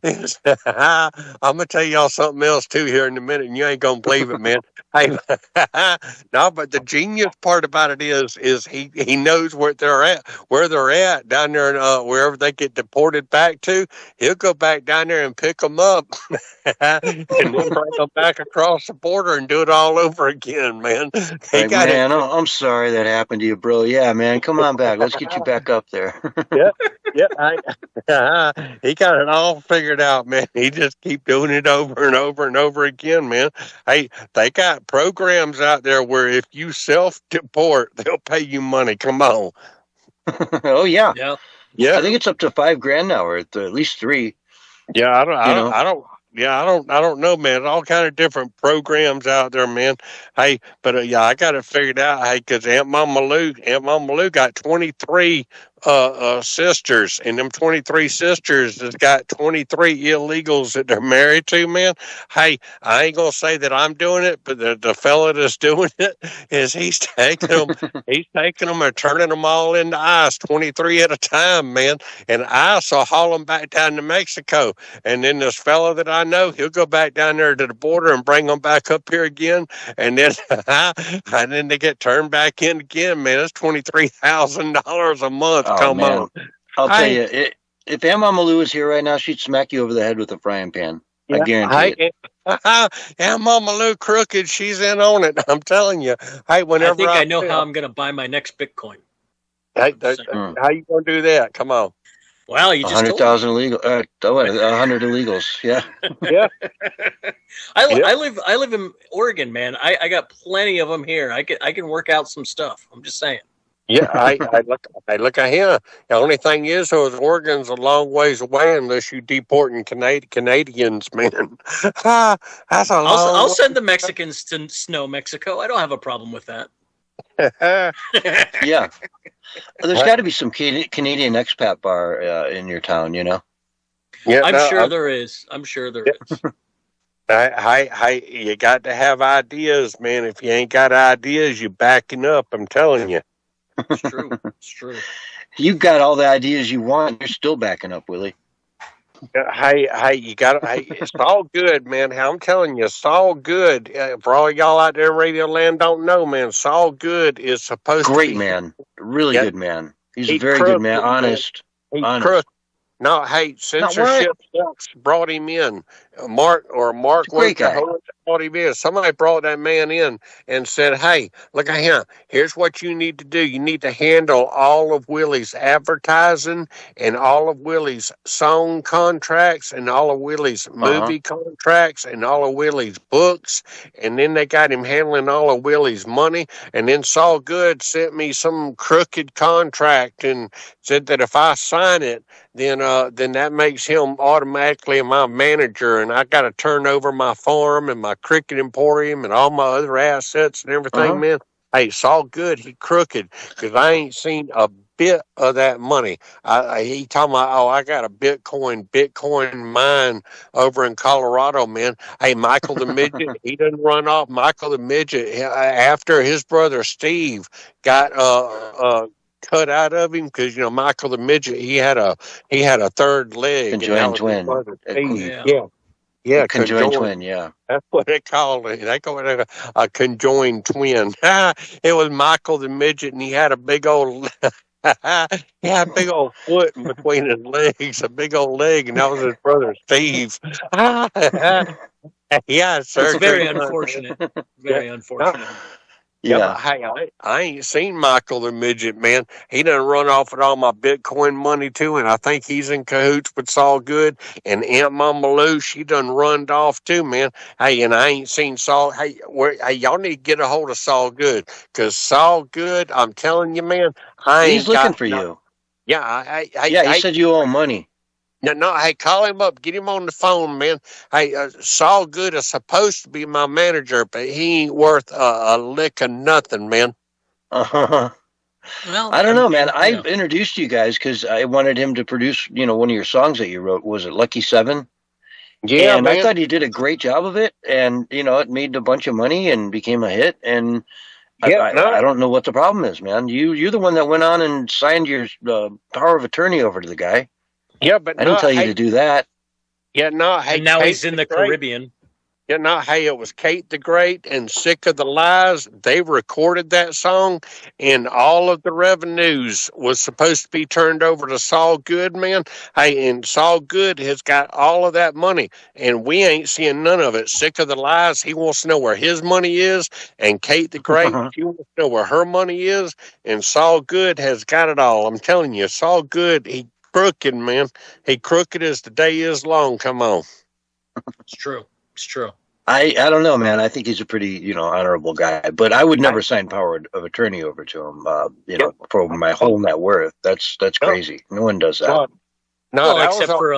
is, I'm gonna tell y'all something else too here in a minute, and you ain't gonna believe it, man. Hey, no, but the genius part about it is he knows where they're at down there, and wherever they get deported back to, he'll go back down there and pick them up, and then bring them back across the border and do it all over again, man. He Like, got it. man, I'm sorry that happened to you, bro. Yeah, man, come on back. Let's get you back up there. Yeah, he got it all figured out, man. He just keep doing it over and over and over again, man. Hey, they got programs out there where if you self-deport, they'll pay you money. Come on. Oh yeah, Yeah. I think it's up to $5,000 now, or at least 3. Yeah, I don't know, man. All kind of different programs out there, man. Hey, but yeah, I got it figured out. Hey, because Aunt Mama Lou got 23 sisters, and them 23 sisters has got 23 illegals that they're married to, man. Hey, I ain't gonna say that I'm doing it, but the fella that's doing it is he's taking them and turning them all into ice, 23 at a time, man. And ice will haul them back down to Mexico. And then this fellow that I know, he'll go back down there to the border and bring them back up here again. And then, and then they get turned back in again, man. It's $23,000 a month. Oh, Come man. on. I'll tell you, if Aunt Mama Lou was here right now, she'd smack you over the head with a frying pan. I guarantee it. Aunt Mama Lou crooked. She's in on it. I'm telling you. Hey, whenever I think I know how I'm going to buy my next Bitcoin. Hey, how you gonna do that? Come on. Well, you just 100,000 illegal. 100 illegals. Yeah. Yeah. I live in Oregon, man. I got plenty of them here. I can work out some stuff. I'm just saying. Yeah, I look at him. The only thing is, Oregon's a long ways away unless you deporting Canadians, man. That's a long. I'll send the Mexicans to Snow, Mexico. I don't have a problem with that. Yeah. There's got to be some Canadian expat bar in your town, you know? Yeah, I'm sure there is. You got to have ideas, man. If you ain't got ideas, you're backing up. I'm telling you. It's true. It's true. You got all the ideas you want. You're still backing up, Willie. Hey, you got to. Hey, it's all good, man. I'm telling you, it's all good. For all y'all out there in Radio Land don't know, man, Saul Good is supposed to be great man, really good man. He's a very good man, honest. No, hey, Censorshipsucks brought him in. Mark great guy. Brought him in. Somebody brought that man in and said, "Hey, look at him. Here's what you need to do. You need to handle all of Willie's advertising and all of Willie's song contracts and all of Willie's movie contracts and all of Willie's books." And then they got him handling all of Willie's money. And then Saul Good sent me some crooked contract and said that if I sign it, then that makes him automatically my manager, and I got to turn over my farm and my cricket emporium and all my other assets and everything, man. Hey, it's all good. He crooked because I ain't seen a bit of that money. He talking about, I got a Bitcoin mine over in Colorado, man. Hey, Michael the Midget, he didn't run off. Michael the Midget, after his brother Steve got cut out of him because Michael the Midget he had a third leg, conjoined twin. Yeah, conjoined twin. Yeah, that's what they called it. They call it a conjoined twin. It was Michael the Midget, and he had a big old he had a big old foot in between his legs, a big old leg, and that was his brother Steve. Yeah, it's very unfortunate. Very unfortunate. Yeah, Yeah. but hey, I ain't seen Michael the Midget, man. He done run off with all my Bitcoin money too, and I think he's in cahoots with Saul Good. And Aunt Mama Lou, she done runned off too, man. Hey, and I ain't seen Saul. Hey, y'all need to get a hold of Saul Good, because Saul Good, I'm telling you, man, I He's ain't looking got for no. you. Yeah, Yeah, he said you owe him money. no, hey, call him up. Get him on the phone, man. Hey, Saul Good is supposed to be my manager, but he ain't worth a lick of nothing, man. Uh-huh. Well, I don't know, man. I you know. introduced you guys because I wanted him to produce, one of your songs that you wrote. Was it Lucky Seven? Yeah, And I man. thought he did a great job of it. And, it made a bunch of money and became a hit. And Yeah, no. I don't know what the problem is, man. You're the one that went on and signed your power of attorney over to the guy. Yeah, but I didn't no, tell you hey, to do that. yeah, no, hey, And now Kate he's in the Great. Caribbean. Yeah, no, hey, it was Kate the Great and Sick of the Lies. They recorded that song, and all of the revenues was supposed to be turned over to Saul Good, man. Hey, and Saul Good has got all of that money, and we ain't seeing none of it. Sick of the Lies, he wants to know where his money is, and Kate the Great, she wants to know where her money is, and Saul Good has got it all. I'm telling you, Saul Good, he crooked, man. He crooked as the day is long. Come on. It's true. It's true. I don't know, man. I think he's a pretty, honorable guy, but I would never sign power of attorney over to him, Yep. for my whole net worth. That's crazy. No one does that. No, Well, that except was for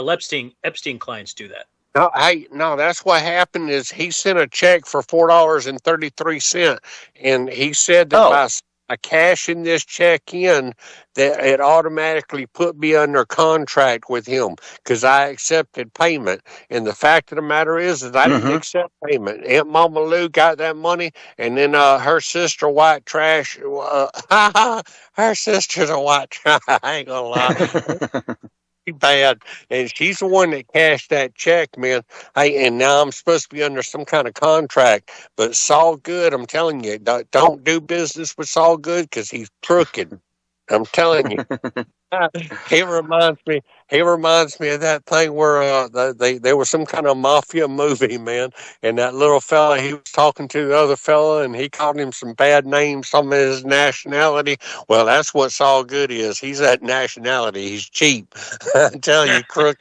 Epstein clients do that. no. Hey, no, that's what happened. Is he sent a check for $4.33, and he said that by cashing this check in, that it automatically put me under contract with him because I accepted payment. And the fact of the matter is that I didn't accept payment. Aunt Mama Lou got that money, and then her sister, White Trash, her sister's a white trash. I ain't gonna lie. Bad, and she's the one that cashed that check, man. Hey, and now I'm supposed to be under some kind of contract, but Saul Good, I'm telling you, don't do business with Saul Good because he's crooked. I'm telling you. He reminds me. He reminds me of that thing where there was some kind of mafia movie, man, and that little fella, he was talking to the other fella, and he called him some bad names, some of his nationality. Well, that's what Saul Good is. He's that nationality. He's cheap. I'm telling you, crook.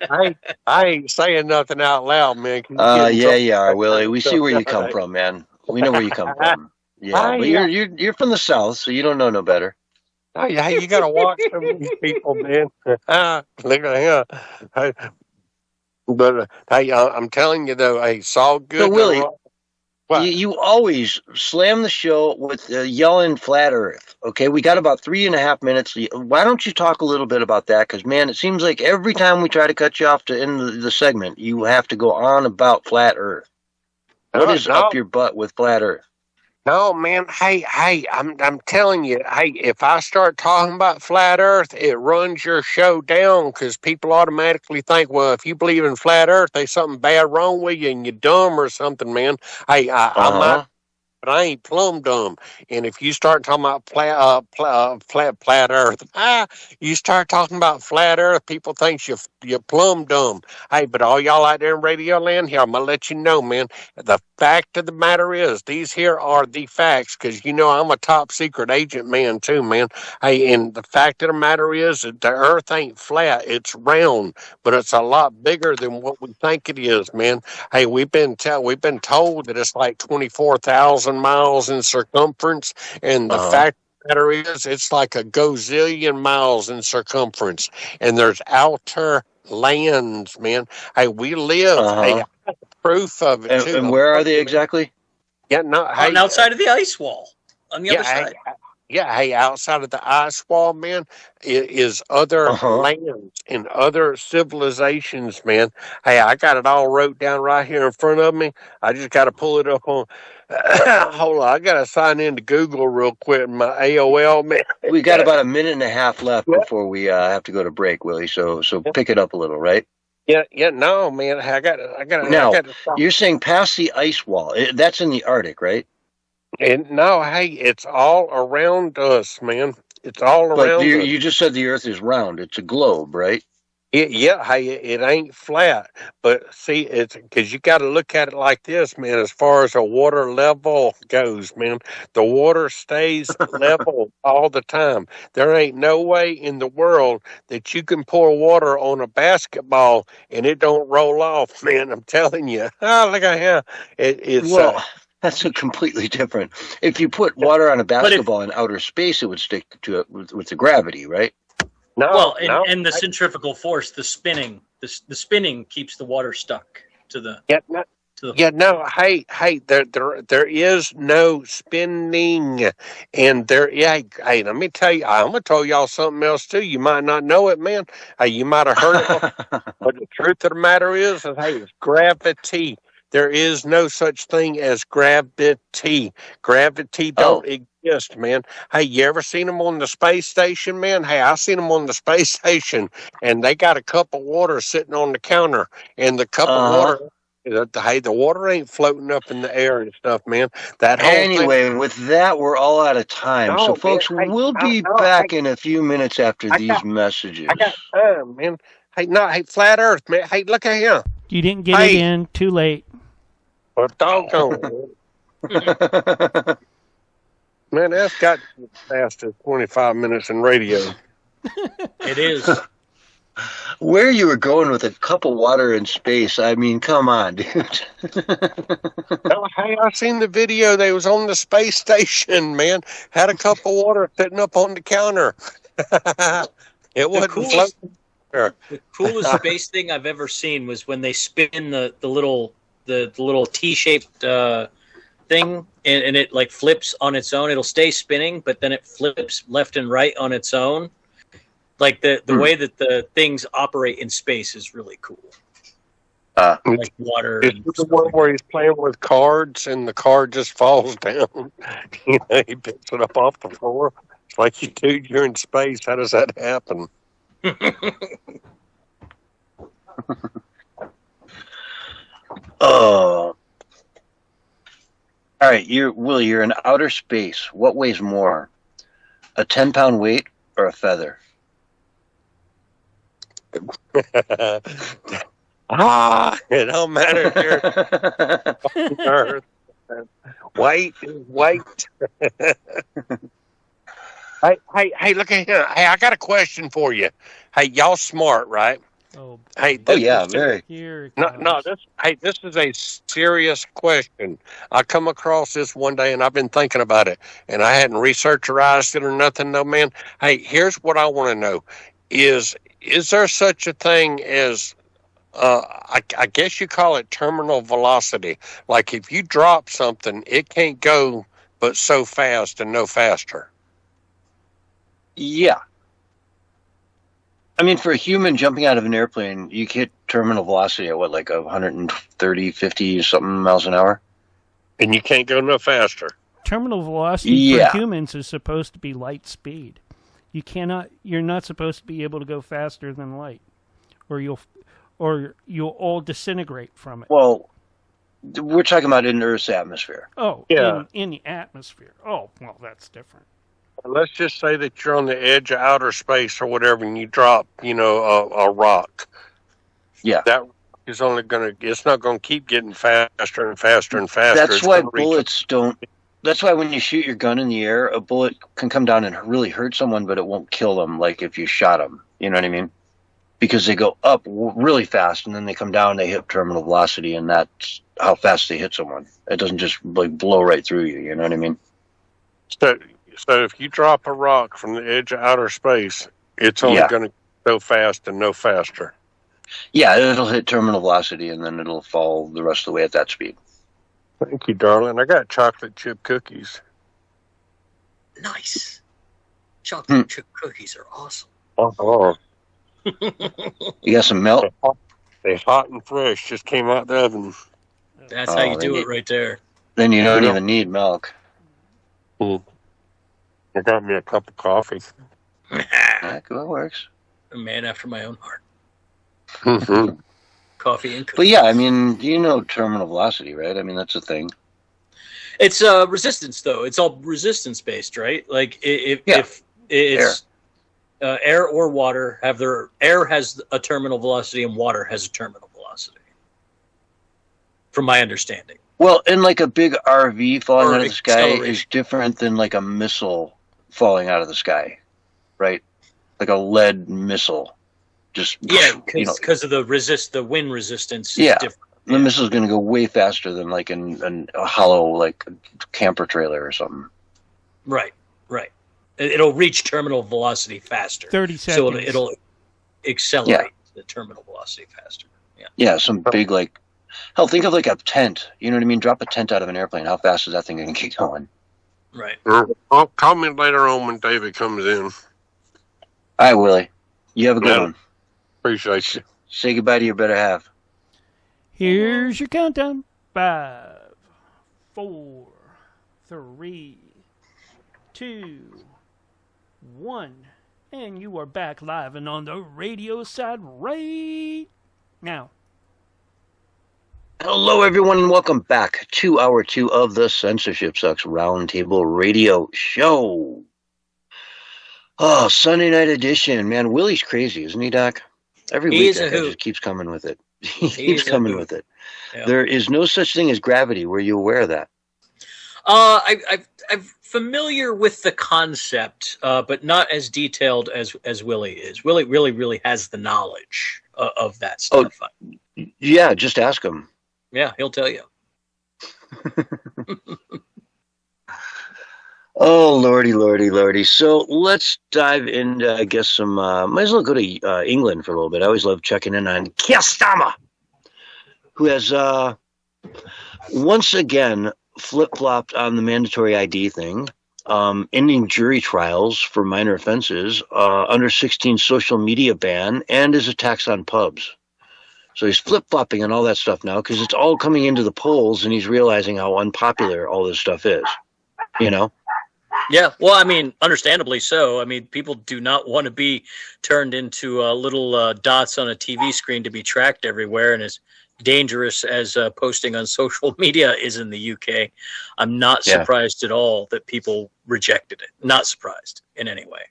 I ain't saying nothing out loud, man. Yeah, you are, Willie. We see where you come from, man. We know where you come from. Yeah, but you're from the South, so you don't know no better. Oh, yeah, hey, you got to watch some of these people, man. Look at him. Hey, but hey, I'm telling you though, hey, Saul Good. So Willie, you always slam the show with yelling flat Earth. Okay, we got about 3.5 minutes. Why don't you talk a little bit about that? Because man, it seems like every time we try to cut you off to end the segment, you have to go on about flat Earth. What is up your butt with flat Earth? No, man. Hey, I'm telling you. Hey, if I start talking about flat Earth, it runs your show down because people automatically think, well, if you believe in flat Earth, there's something bad wrong with you and you're dumb or something, man. Hey, I might. But I ain't plumb dumb. And if you start talking about flat Earth, you start talking about flat Earth, people think you're plumb dumb. Hey, but all y'all out there in Radio Land here, I'm gonna let you know, man. The fact of the matter is, these here are the facts, because I'm a top secret agent man too, man. Hey, and the fact of the matter is that the Earth ain't flat; it's round, but it's a lot bigger than what we think it is, man. Hey, we've been told that it's like 24,000 miles in circumference, and the fact of the matter is, it's like a gazillion miles in circumference, and there's outer lands, man. Hey, we live. Hey, I got proof of it too. And where are they exactly? Yeah, no, on outside of the ice wall, on the other side. Hey, outside of the ice wall, man, is other lands and other civilizations, man. Hey, I got it all wrote down right here in front of me. I just got to pull it up on. Hold on, I got to sign into Google real quick. My AOL, man. We got about 1.5 minutes left before we have to go to break, Willie. So pick it up a little, right? Yeah, no, man. I got. Now, you're saying past the ice wall. That's in the Arctic, right? And no, hey, it's all around us, man. It's all around us. You just said the Earth is round. It's a globe, right? Hey, it ain't flat, but see, it's because you got to look at it like this, man. As far as the water level goes, man, the water stays level all the time. There ain't no way in the world that you can pour water on a basketball and it don't roll off, man. I'm telling you. Look at here. It's Well, that's a completely different. If you put water on a But if basketball in outer space, it would stick to it with the gravity, right? well, no. and the centrifugal force, the spinning, the spinning keeps the water stuck to the Yeah, no, to the. yeah, no. Hey, there is no spinning, and there. Yeah, hey, let me tell you. I'm gonna tell y'all something else too. You might not know it, man. Hey, you might have heard it, but the truth of the matter is, hey, it's gravity. There is no such thing as gravity. Gravity don't Oh, exist, man. Hey, you ever seen them on the space station, man? Hey, I seen them on the space station, and they got a cup of water sitting on the counter, and the cup of uh huh. water. Hey, the water ain't floating up in the air and stuff, man. That whole thing. Anyway, with that, we're all out of time. So, No, man. folks, Hey, we'll be no, back in a few minutes after I these got, I messages. got time, man. Hey, no, hey, flat Earth, man. Hey, look at here. You didn't get it Hey, in. Too late. well, doggone, man. That's got to be the fastest 25 minutes in radio. It is. Where you were going with a cup of water in space, I mean, come on, dude. Oh, hey, I seen the video. They was on the space station, man. Had a cup of water sitting up on the counter. It wasn't coolest- floating there. The coolest space thing I've ever seen was when they spin the little T-shaped thing, and it like flips on its own. It'll stay spinning, but then it flips left and right on its own. Like the way that the things operate in space is really cool. Like water. It's And the stuff one like where he's playing with cards and the card just falls down. He picks it up off the floor. It's like, dude, you're in space. How does that happen? Oh. All right, you're in outer space. What weighs more, a 10-pound weight or a feather? It don't matter if you're on Earth. Wait. Hey, look at here. Hey, I got a question for you. Hey, y'all smart, right? Oh, Hey, Oh this yeah, is very. here it no. comes. This is a serious question. I come across this one day, and I've been thinking about it, and I hadn't researcherized it or nothing. No, man. Hey, here's what I want to know: is there such a thing as I guess you call it terminal velocity? Like if you drop something, it can't go but so fast and no faster. Yeah. I mean, for a human jumping out of an airplane, you hit terminal velocity at what, like 130, 50 something miles an hour? And you can't go no faster. Terminal velocity Yeah. for humans is supposed to be light speed. You're not supposed to be able to go faster than light, or you'll all disintegrate from it. Well, we're talking about in Earth's atmosphere. Oh, Yeah. in the atmosphere. Oh, well, that's different. Let's just say that you're on the edge of outer space or whatever, and you drop, a rock. Yeah. That is it's not going to keep getting faster and faster and faster. That's It's why gonna reach bullets don't. That's why when you shoot your gun in the air, a bullet can come down and really hurt someone, but it won't kill them like if you shot them. You know what I mean? Because they go up really fast and then they come down, they hit terminal velocity, and that's how fast they hit someone. It doesn't just like blow right through you. You know what I mean? So if you drop a rock from the edge of outer space, it's only Yeah. going to go fast and no faster. Yeah, it'll hit terminal velocity and then it'll fall the rest of the way at that speed. Thank you, darling. I got chocolate chip cookies. Nice. Chocolate chip cookies are awesome. Oh, You got some milk? they hot and fresh. Just came out the oven. That's how you then do you- it right there. Then you don't Yeah. even need milk. I got me a cup of coffee. That works. A man after my own heart. Mm-hmm. Coffee and cookies. But yeah, I mean, you know terminal velocity, right? I mean, that's a thing. It's resistance though. It's all resistance based, right? Like if Yeah. it's Air or water have air has a terminal velocity and water has a terminal velocity, from my understanding. Well, and like a big RV falling out of the sky is different than like a missile falling out of the sky, right? Like a lead missile, just because of the wind resistance. Yeah, is different. The missile is going to go way faster than like a hollow like camper trailer or something. Right. It'll reach terminal velocity faster. 30 seconds. So it'll accelerate the terminal velocity faster. Yeah. Yeah, some big like. Hell, think of like a tent. You know what I mean? Drop a tent out of an airplane. How fast is that thing going to get going? Right. I'll comment later on when David comes in. All right, Willie. You have a good one. Appreciate you. Say goodbye to your better half. Here's your countdown. 5, 4, 3, 2, 1. And you are back live and on the radio side right now. Hello, everyone, and welcome back to Hour 2 of the Censorship Sucks Roundtable Radio Show. Oh, Sunday night edition. Man, Willie's crazy, isn't he, Doc? Every week that guy just keeps coming with it. He keeps coming with it. Yeah. There is no such thing as gravity. Were you aware of that? I'm familiar with the concept, but not as detailed as Willie is. Willie really has the knowledge of that stuff. Oh, yeah, just ask him. Yeah, he'll tell you. Oh, lordy. So let's dive into, I guess, some, might as well go to England for a little bit. I always love checking in on Keir Starmer, who has once again flip-flopped on the mandatory ID thing, ending jury trials for minor offenses, under 16 social media ban, and his attacks on pubs. So he's flip-flopping and all that stuff now because it's all coming into the polls, and he's realizing how unpopular all this stuff is, you know? Yeah, well, I mean, understandably so. I mean, people do not want to be turned into little dots on a TV screen to be tracked everywhere, and as dangerous as posting on social media is in the UK, I'm not surprised at all that people rejected it. Not surprised in any way.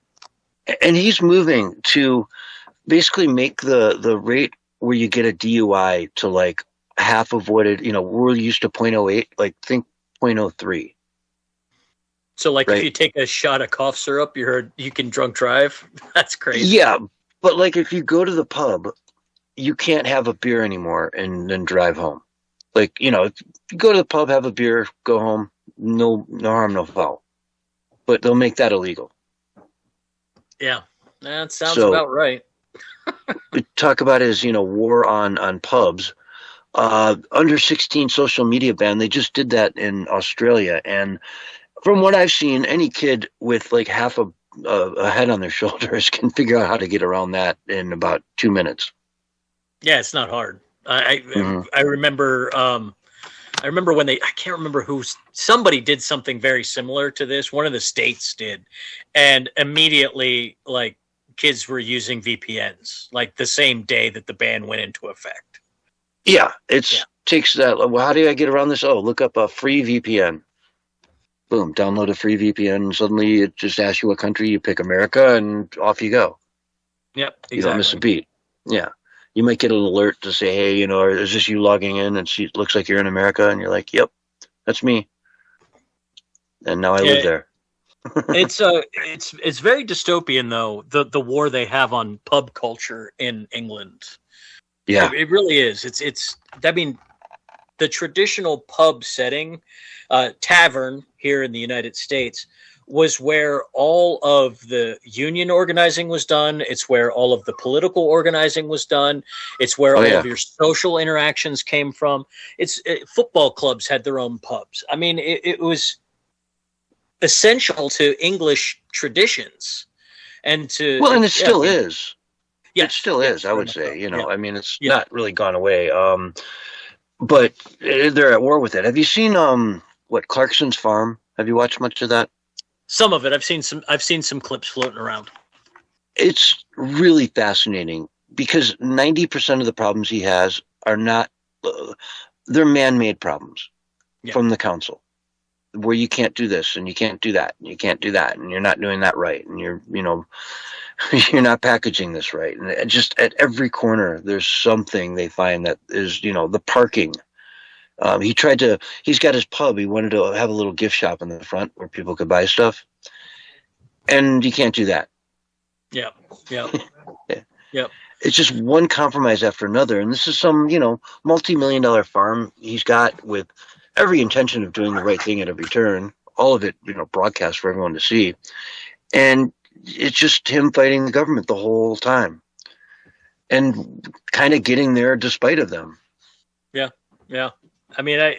And he's moving to basically make the rate where you get a DUI to like half of what it, we're used to 0.08, like think 0.03. So like if you take a shot of cough syrup, you can drunk drive? That's crazy. Yeah, but like if you go to the pub, you can't have a beer anymore and then drive home. Like, if you go to the pub, have a beer, go home, no harm, no foul. But they'll make that illegal. Yeah, that sounds about right. We talk about it as, war on pubs. Under 16 social media ban, they just did that in Australia. And from what I've seen, any kid with like half a head on their shoulders can figure out how to get around that in about 2 minutes. Yeah, it's not hard. I remember. I remember when I can't remember somebody did something very similar to this. One of the states did, and immediately like kids were using VPNs like the same day that the ban went into effect. Yeah, takes that. Well, how do I get around this? Oh, look up a free VPN. Boom, download a free VPN, and suddenly it just asks you what country, you pick America, and off you go. Yep, exactly. You don't miss a beat. Yeah. You might get an alert to say, hey, is this you logging in? And it looks like you're in America, and you're like, yep, that's me. And now I live there. It's very dystopian, though, the war they have on pub culture in England. Yeah. It really is. I mean, the traditional pub setting, tavern here in the United States, was where all of the union organizing was done. It's where all of the political organizing was done. It's where all of your social interactions came from. Football clubs had their own pubs. I mean, it was essential to English traditions and to... Well, and it still is. Yeah, it still is, I would say. I mean, it's not really gone away. But they're at war with it. Have you seen Clarkson's Farm? Have you watched much of that? Some of it. I've seen some clips floating around. It's really fascinating because 90% of the problems he has are not they're man-made problems from the council, where you can't do this and you can't do that and you can't do that and you're not doing that right and you're you're not packaging this right. And just at every corner, there's something they find that is, the parking. He's got his pub. He wanted to have a little gift shop in the front where people could buy stuff. And you can't do that. Yeah. Yeah. Yep. It's just one compromise after another. And this is some, multi-million-dollar farm he's got with every intention of doing the right thing at every turn. All of it, broadcast for everyone to see. And it's just him fighting the government the whole time. And kind of getting there despite of them. Yeah. I mean,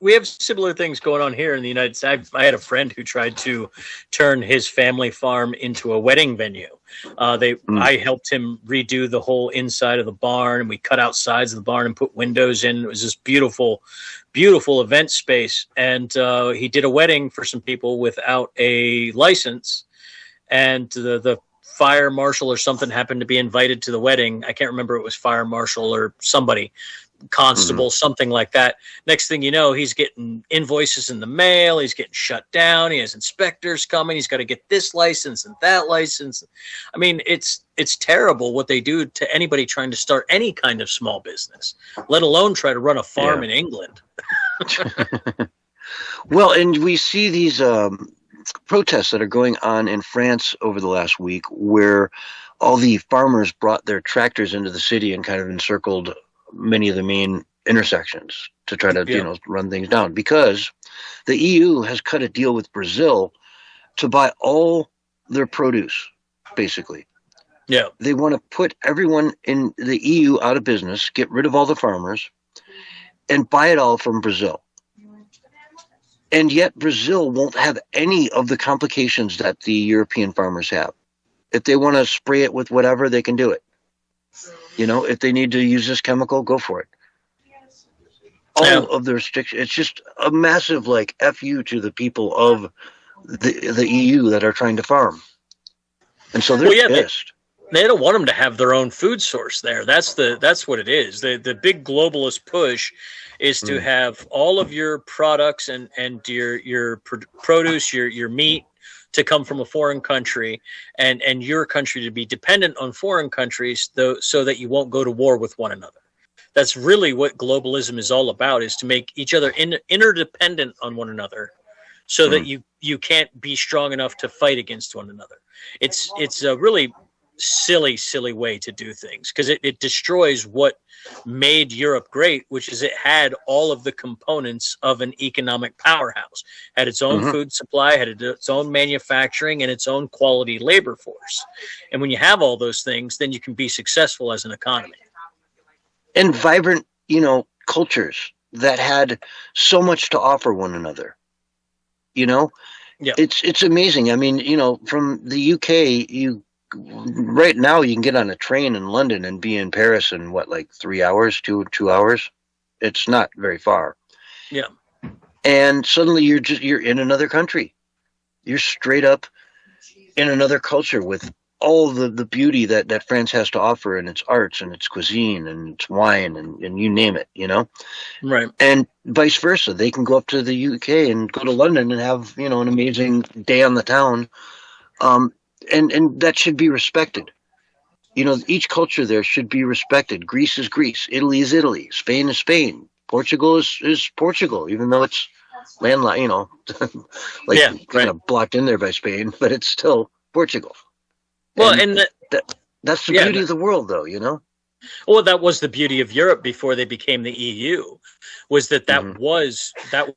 we have similar things going on here in the United States. I had a friend who tried to turn his family farm into a wedding venue. I helped him redo the whole inside of the barn, and we cut out sides of the barn and put windows in. It was this beautiful, beautiful event space. And he did a wedding for some people without a license, and the fire marshal or something happened to be invited to the wedding. I can't remember if it was fire marshal or somebody. Constable, something like that. Next thing you know, he's getting invoices in the mail. He's getting shut down. He has inspectors coming. He's got to get this license and that license. I mean, it's terrible what they do to anybody trying to start any kind of small business, let alone try to run a farm in England. Well, and we see these protests that are going on in France over the last week, where all the farmers brought their tractors into the city and kind of encircled many of the main intersections to try to run things down, because the EU has cut a deal with Brazil to buy all their produce, basically. Yeah. They want to put everyone in the EU out of business, get rid of all the farmers, and buy it all from Brazil. And yet Brazil won't have any of the complications that the European farmers have. If they want to spray it with whatever, they can do it. If they need to use this chemical, go for it. All of the restrictions. It's just a massive FU to the people of the EU that are trying to farm. And so they're pissed. They don't want them to have their own food source there. That's what it is. The big globalist push is to have all of your products and your produce, your meat, to come from a foreign country, and your country to be dependent on foreign countries, so that you won't go to war with one another. That's really what globalism is all about, is to make each other interdependent on one another, so that you can't be strong enough to fight against one another. It's a really silly way to do things, because it destroys what made Europe great, which is it had all of the components of an economic powerhouse, had its own food supply, had its own manufacturing, and its own quality labor force. And when you have all those things, then you can be successful as an economy. And vibrant, cultures that had so much to offer one another. Yeah. It's amazing. I mean, from the UK, right now you can get on a train in London and be in Paris in 3 hours, 2 hours. It's not very far. Yeah. And suddenly you're in another country. You're straight up in another culture with all the beauty that France has to offer in its arts and its cuisine and its wine and you name it, Right. And vice versa. They can go up to the UK and go to London and have, an amazing day on the town. And that should be respected. Each culture there should be respected. Greece is Greece. Italy is Italy. Spain is Spain. Portugal is Portugal, even though it's landlocked, kind of blocked in there by Spain, but it's still Portugal. Well, that's the beauty of the world, though, Well, that was the beauty of Europe before they became the EU, was that was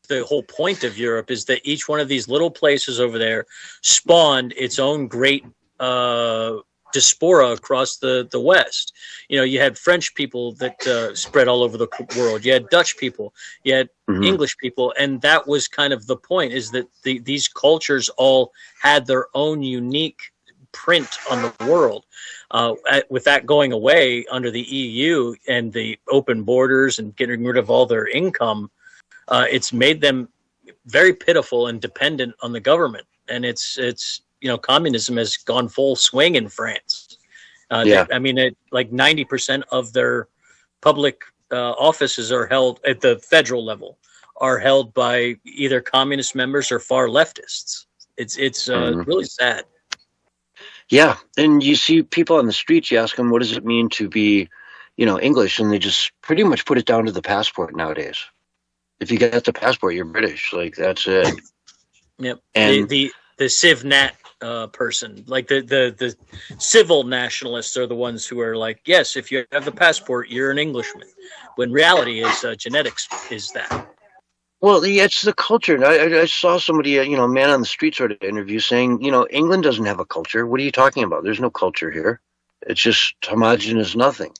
the whole point of Europe, is that each one of these little places over there spawned its own great diaspora across the West. You had French people that spread all over the world. You had Dutch people. You had English people. And that was kind of the point, is that these cultures all had their own unique print on the world. With that going away under the EU and the open borders and getting rid of all their income, it's made them very pitiful and dependent on the government. And it's communism has gone full swing in France. 90% of their public offices are held at the federal level, are held by either communist members or far leftists. It's really sad. Yeah, and you see people on the streets, you ask them, what does it mean to be, English? And they just pretty much put it down to the passport nowadays. If you got the passport, you're British. Like, that's it. Yep. And The Civ Nat person, like the civil nationalists are the ones who are like, yes, if you have the passport, you're an Englishman. When reality is genetics is that. well, it's the culture. I saw somebody, a man on the street sort of interview saying, England doesn't have a culture. What are you talking about? There's no culture here. It's just homogenous nothing.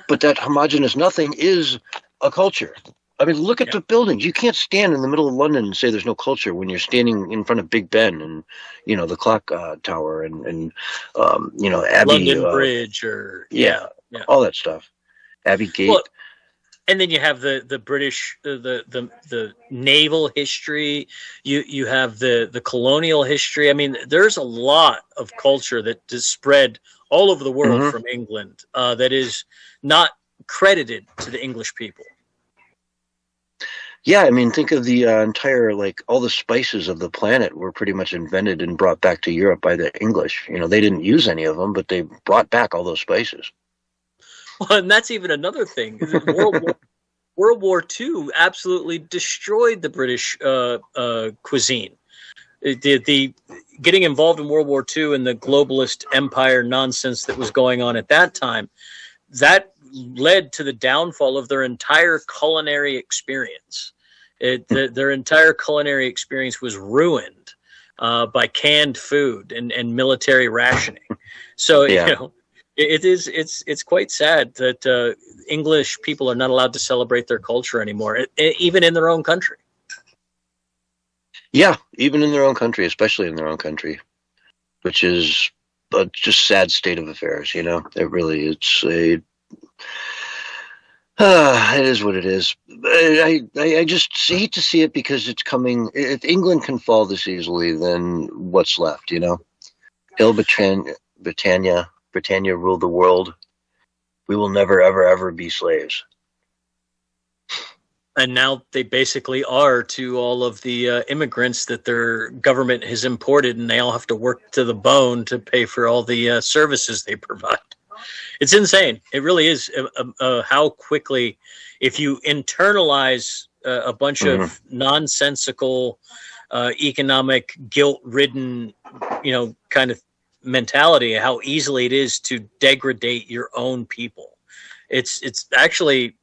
But that homogenous nothing is a culture. I mean, look at the buildings. You can't stand in the middle of London and say there's no culture when you're standing in front of Big Ben and, the clock tower and Abbey. London Bridge or, yeah, all that stuff. Abbey Gate. Well, and then you have the British, the naval history. You have the colonial history. I mean, there's a lot of culture that is spread all over the world from England that is not credited to the English people. Yeah, I mean, think of the entire, all the spices of the planet were pretty much invented and brought back to Europe by the English. They didn't use any of them, but they brought back all those spices. Well, and that's even another thing. World War II absolutely destroyed the British cuisine. The getting involved in World War II and the globalist empire nonsense that was going on at that time, that led to the downfall of their entire culinary experience. Their entire culinary experience was ruined by canned food and military rationing. So it's quite sad that English people are not allowed to celebrate their culture anymore, even in their own country. Yeah, even in their own country, especially in their own country, which is a just sad state of affairs. It really it is what it is. I just hate to see it because it's coming. If England can fall this easily, then what's left? Il Britannia ruled the world. We will never, ever, ever be slaves. And now they basically are to all of the immigrants that their government has imported, and they all have to work to the bone to pay for all the services they provide. It's insane. It really is how quickly, if you internalize a bunch of nonsensical, economic, guilt-ridden, kind of mentality, how easily it is to degrade your own people. It's actually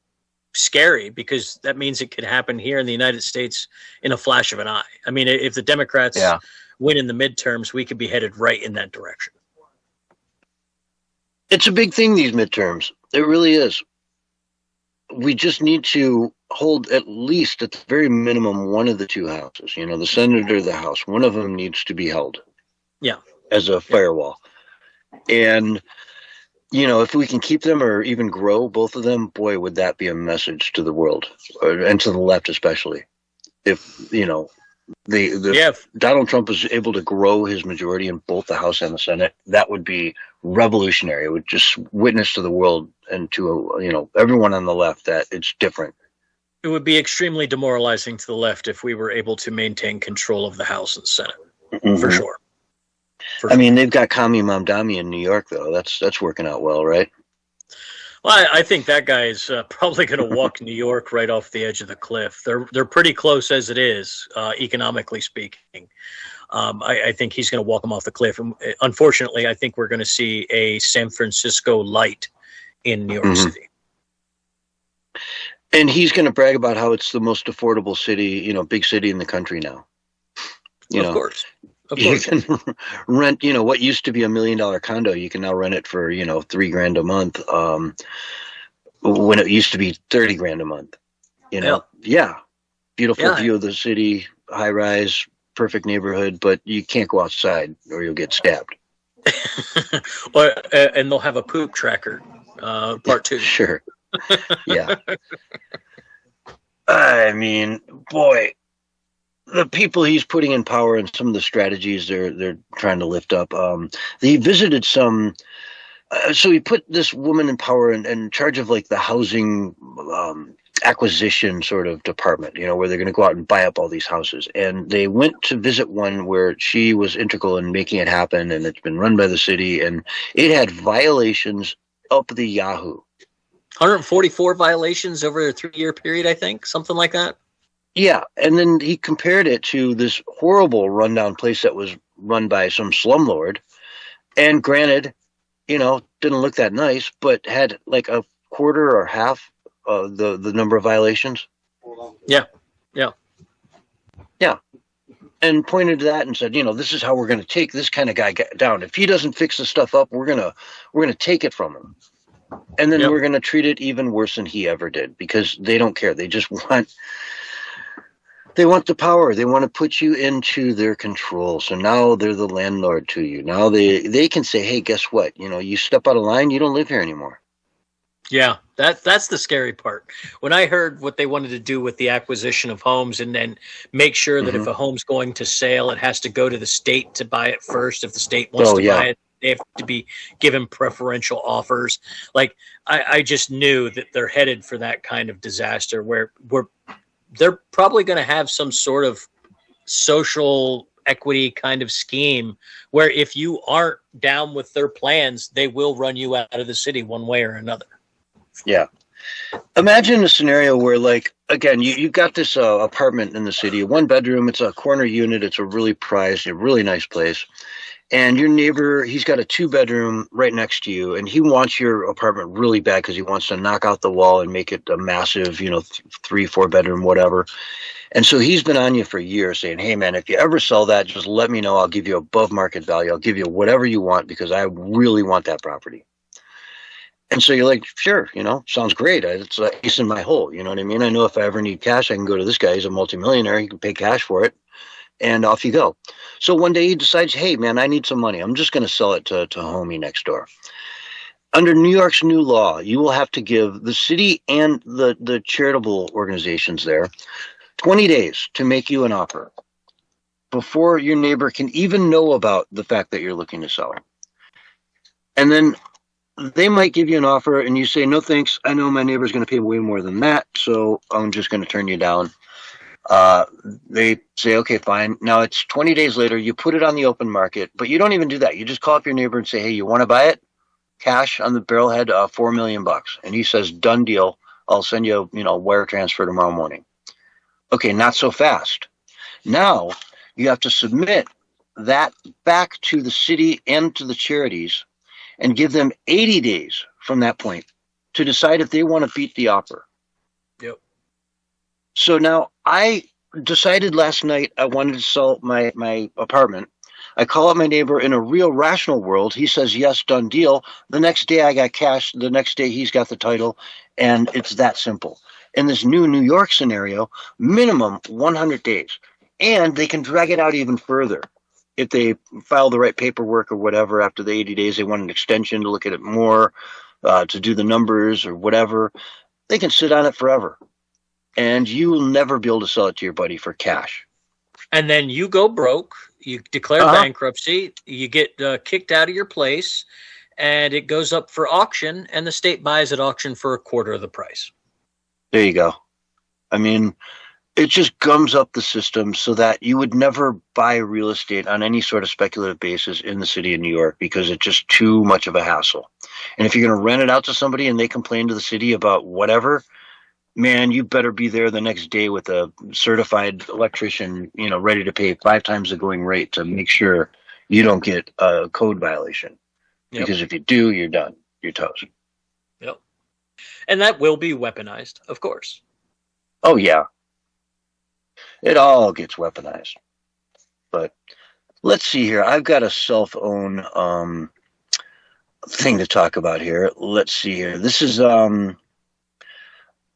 scary because that means it could happen here in the United States in a flash of an eye. I mean, if the Democrats win in the midterms, we could be headed right in that direction. It's a big thing, these midterms. It really is. We just need to hold at least, at the very minimum, one of the two houses. The Senate or the House. One of them needs to be held. Yeah. As a firewall. And, if we can keep them or even grow both of them, boy, would that be a message to the world, and to the left especially. If, Donald Trump is able to grow his majority in both the House and the Senate, that would be revolutionary. It would just witness to the world and to everyone on the left that it's different. It would be extremely demoralizing to the left if we were able to maintain control of the House and Senate, for sure. I mean, they've got Kami Mamdani in New York, though. That's working out well, right? Well, I think that guy is probably going to walk New York right off the edge of the cliff. They're pretty close as it is, economically speaking. I think he's going to walk him off the cliff. And unfortunately, I think we're going to see a San Francisco light in New York City. And he's going to brag about how it's the most affordable city, big city in the country now. Of course. You can rent, what used to be $1 million condo, you can now rent it for, $3,000 a month. When it used to be $30,000 a month, beautiful view of the city, high rise, perfect neighborhood, but you can't go outside or you'll get stabbed. And they'll have a poop tracker, part 2. Sure. Yeah. I mean, boy, the people he's putting in power and some of the strategies they're trying to lift up. He visited some. So he put this woman in power in charge of the housing acquisition sort of department, where they're going to go out and buy up all these houses. And they went to visit one where she was integral in making it happen, and it's been run by the city, and it had violations up the Yahoo. 144 violations over a 3-year period, I think, something like that. Yeah, and then he compared it to this horrible rundown place that was run by some slumlord, and granted, didn't look that nice, but had like a quarter or half the number of violations. Yeah. And pointed to that and said, this is how we're going to take this kind of guy down. If he doesn't fix the stuff up, we're gonna take it from him, and then we're going to treat it even worse than he ever did, because they don't care. They just want the power. They want to put you into their control. So now they're the landlord to you. Now they can say, hey, guess what? You step out of line, you don't live here anymore. Yeah, that's the scary part. When I heard what they wanted to do with the acquisition of homes, and then make sure that if a home's going to sale, it has to go to the state to buy it first. If the state wants to buy it, they have to be given preferential offers. Like, I just knew that they're headed for that kind of disaster where they're probably going to have some sort of social equity kind of scheme where if you aren't down with their plans, they will run you out of the city one way or another. Yeah. Imagine a scenario where, like, again, you got this apartment in the city, 1 bedroom, it's a corner unit, it's a really prized, a really nice place. And your neighbor, he's got a 2-bedroom right next to you, and he wants your apartment really bad because he wants to knock out the wall and make it a massive, 3-4 bedroom, whatever. And so he's been on you for years saying, hey, man, if you ever sell that, just let me know. I'll give you above market value. I'll give you whatever you want because I really want that property. And so you're like, sure, sounds great. It's a ace in my hole. You know what I mean? I know if I ever need cash, I can go to this guy. He's a multimillionaire. He can pay cash for it. And off you go. So one day he decides, hey, man, I need some money. I'm just going to sell it to homie next door. Under New York's new law, you will have to give the city and the charitable organizations there 20 days to make you an offer before your neighbor can even know about the fact that you're looking to sell it. And then they might give you an offer and you say, no, thanks. I know my neighbor's going to pay way more than that, so I'm just going to turn you down. They say, okay, fine. Now it's 20 days later. You put it on the open market, but you don't even do that. You just call up your neighbor and say, hey, you want to buy it? Cash on the barrelhead, $4 million. And he says, done deal. I'll send you, wire transfer tomorrow morning. Okay, not so fast. Now you have to submit that back to the city and to the charities and give them 80 days from that point to decide if they want to beat the offer. Yep. So now I decided last night I wanted to sell my apartment. I call up my neighbor in a real rational world. He says, yes, done deal. The next day I got cash. The next day he's got the title. And it's that simple. In this new New York scenario, minimum 100 days. And they can drag it out even further. If they file the right paperwork or whatever, after the 80 days, they want an extension to look at it more, to do the numbers or whatever. They can sit on it forever. And you will never be able to sell it to your buddy for cash. And then you go broke, you declare bankruptcy, you get kicked out of your place, and it goes up for auction, and the state buys at auction for a quarter of the price. There you go. I mean, it just gums up the system so that you would never buy real estate on any sort of speculative basis in the city of New York because it's just too much of a hassle. And if you're going to rent it out to somebody and they complain to the city about whatever, man, you better be there the next day with a certified electrician, ready to pay 5 times the going rate to make sure you don't get a code violation. Yep. Because if you do, you're done. You're toast. Yep. And that will be weaponized, of course. Oh, yeah. It all gets weaponized. But let's see here. I've got a self-own thing to talk about here. Let's see here. This is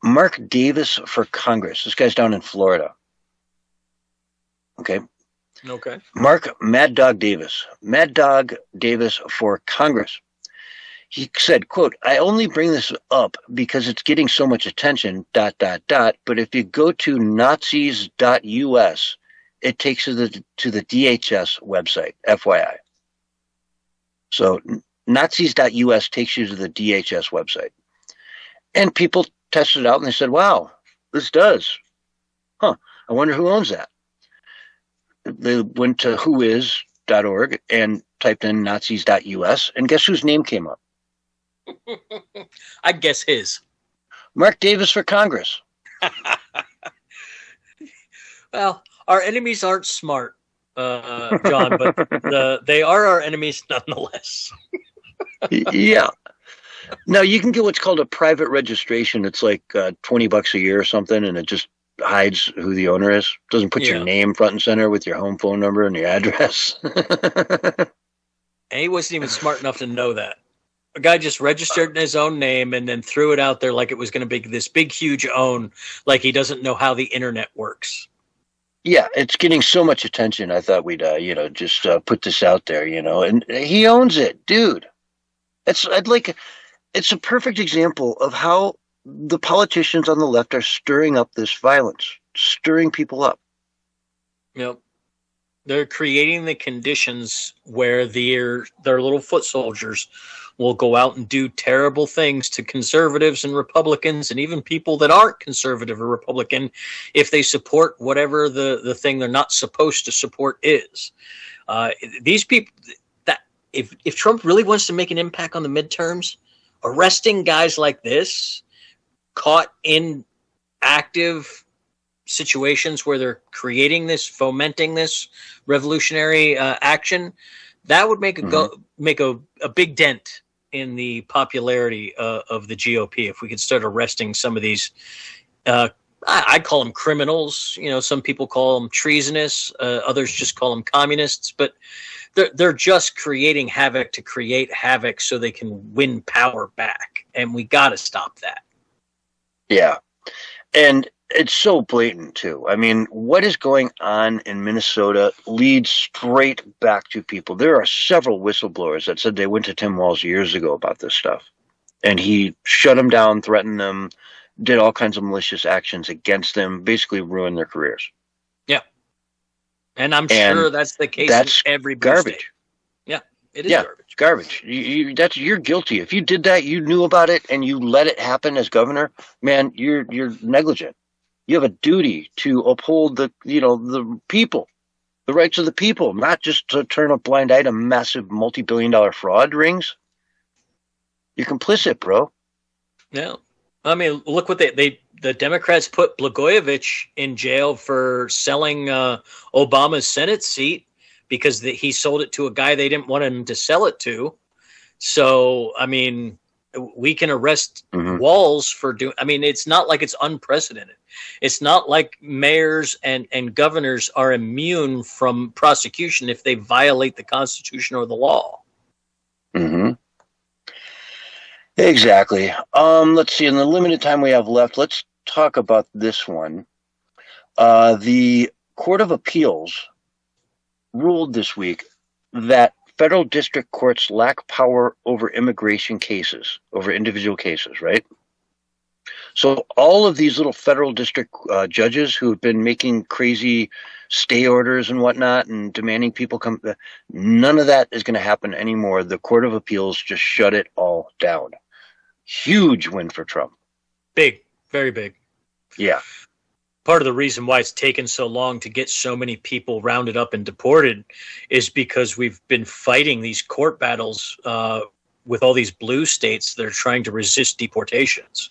Mark Davis for Congress. This guy's down in Florida. Okay. Mark Mad Dog Davis. Mad Dog Davis for Congress. He said, quote, I only bring this up because it's getting so much attention, ... But if you go to Nazis.us, it takes you to the DHS website, FYI. So Nazis.us takes you to the DHS website. And people tested it out, and they said, wow, this does. I wonder who owns that. They went to whois.org and typed in nazis.us, and guess whose name came up? I guess his. Mark Davis for Congress. Well, our enemies aren't smart, John, but they are our enemies nonetheless. Yeah. Now, you can get what's called a private registration. It's like $20 a year or something, and it just hides who the owner is. Doesn't put your name front and center with your home phone number and your address. And he wasn't even smart enough to know that. A guy just registered in his own name and then threw it out there like it was going to be this big, huge own, like he doesn't know how the internet works. Yeah, it's getting so much attention. I thought we'd, just put this out there, and he owns it, dude. It's a perfect example of how the politicians on the left are stirring up this violence, stirring people up. Yep. They're creating the conditions where their little foot soldiers will go out and do terrible things to conservatives and Republicans and even people that aren't conservative or Republican if they support whatever the thing they're not supposed to support is. These people, that if Trump really wants to make an impact on the midterms, arresting guys like this caught in active situations where they're creating this, fomenting this revolutionary action, that would make a big dent in the popularity of the GOP if we could start arresting some of these. I'd call them criminals. Some people call them treasonous. Others just call them communists. But they're just creating havoc to create havoc so they can win power back, and we got to stop that. Yeah, and it's so blatant, too. I mean, what is going on in Minnesota leads straight back to people. There are several whistleblowers that said they went to Tim Walz years ago about this stuff. And he shut them down, threatened them, did all kinds of malicious actions against them, basically ruined their careers. Yeah. And I'm sure that's the case in every blue garbage. State. Yeah, it is Garbage. You're guilty. If you did that, you knew about it, and you let it happen as governor, man, you're negligent. You have a duty to uphold the people, the rights of the people, not just to turn a blind eye to massive multi-billion-dollar fraud rings. You're complicit, bro. Yeah. I mean, look what the Democrats put Blagojevich in jail for selling Obama's Senate seat because he sold it to a guy they didn't want him to sell it to. So, I mean, we can arrest Walz for doing. I mean, it's not like it's unprecedented. It's not like mayors and governors are immune from prosecution if they violate the Constitution or the law. Mm-hmm. Exactly. Let's see. In the limited time we have left, let's talk about this one. The Court of Appeals ruled this week that federal district courts lack power over immigration cases, over individual cases, right? So all of these little federal district judges who have been making crazy stay orders and whatnot and demanding people come, none of that is going to happen anymore. The Court of Appeals just shut it all down. Huge win for Trump. Big, very big. Yeah. Part of the reason why it's taken so long to get so many people rounded up and deported is because we've been fighting these court battles with all these blue states that are trying to resist deportations.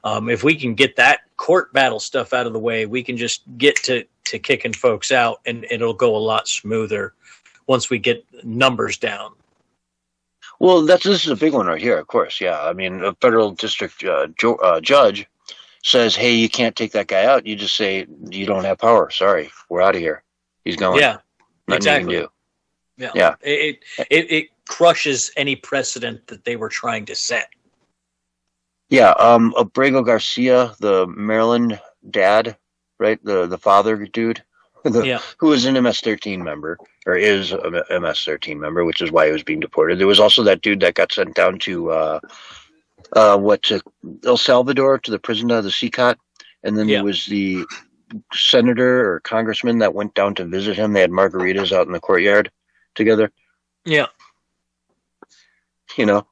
If we can get that court battle stuff out of the way, we can just get to kicking folks out, and it'll go a lot smoother once we get numbers down. Well, this is a big one right here, of course. Yeah, I mean, a federal district judge says, "Hey, you can't take that guy out." You just say, "You don't have power. Sorry, we're out of here. He's going." Yeah, nothing exactly. you can do. Yeah. It crushes any precedent that they were trying to set. Yeah. Abrego Garcia, the Maryland dad, right? The father dude, who was an MS-13 member, or is a MS-13 member, which is why he was being deported. There was also that dude that got sent down to El Salvador, to the prison of the CCOT, and then there was the senator or congressman that went down to visit him. They had margaritas out in the courtyard together. Yeah. You know.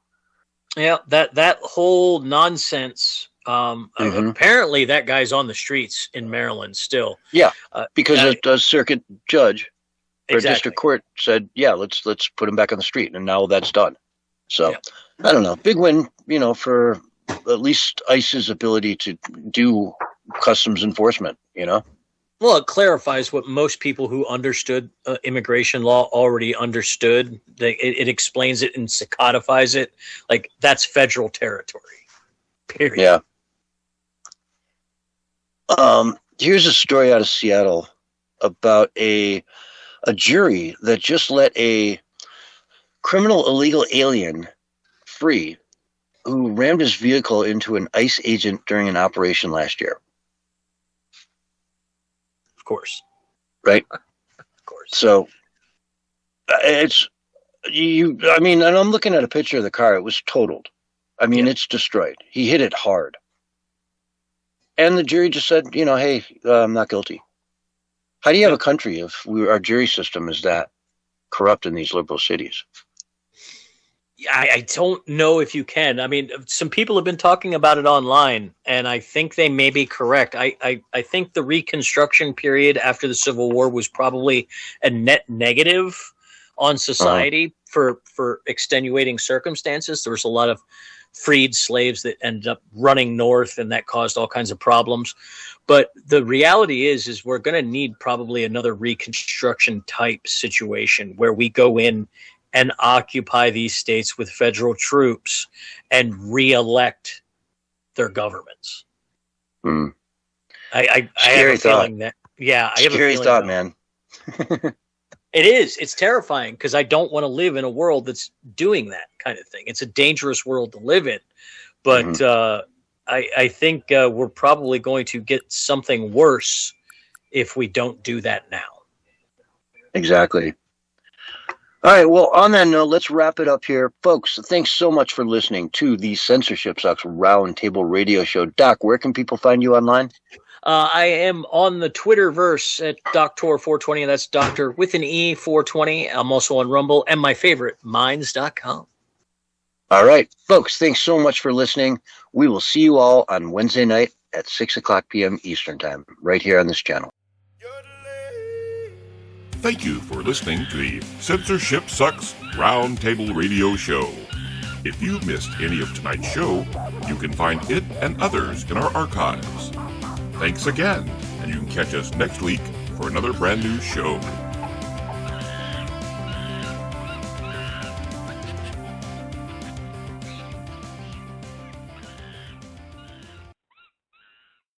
Yeah, that whole nonsense Apparently, that guy's on the streets in Maryland still. Yeah, because a circuit judge or Exactly. district court said, "Yeah, let's put him back on the street," and now that's done. So, I don't know, big win, for at least ICE's ability to do customs enforcement. Well, it clarifies what most people who understood immigration law already understood. It explains it and codifies it. Like, that's federal territory. Period. Yeah. Here's a story out of Seattle about a jury that just let a criminal illegal alien free who rammed his vehicle into an ICE agent during an operation last year. Of course. Right? Of course. So and I'm looking at a picture of the car. It was totaled. It's destroyed. He hit it hard. And the jury just said, hey, I'm not guilty. How do you have a country if our jury system is that corrupt in these liberal cities? I don't know if you can. Some people have been talking about it online, and I think they may be correct. I think the Reconstruction period after the Civil War was probably a net negative on society for extenuating circumstances. There was a lot of freed slaves that ended up running north, and that caused all kinds of problems. But the reality is we're going to need probably another Reconstruction type situation where we go in and occupy these states with federal troops and re-elect their governments. Mm. I have a feeling that. Yeah, I have a scary feeling thought, that, man. It is. It's terrifying because I don't want to live in a world that's doing that kind of thing. It's a dangerous world to live in. But I think we're probably going to get something worse if we don't do that now. Exactly. All right. Well, on that note, let's wrap it up here. Folks, thanks so much for listening to the Censorship Sucks Roundtable Radio Show. Doc, where can people find you online? I am on the Twitterverse at Doctor420. That's Doctor with an E 420. I'm also on Rumble and my favorite, Minds.com. All right. Folks, thanks so much for listening. We will see you all on Wednesday night at 6:00 p.m. Eastern Time, right here on this channel. Thank you for listening to the Censorship Sucks Roundtable Radio Show. If you missed any of tonight's show, you can find it and others in our archives. Thanks again, and you can catch us next week for another brand new show.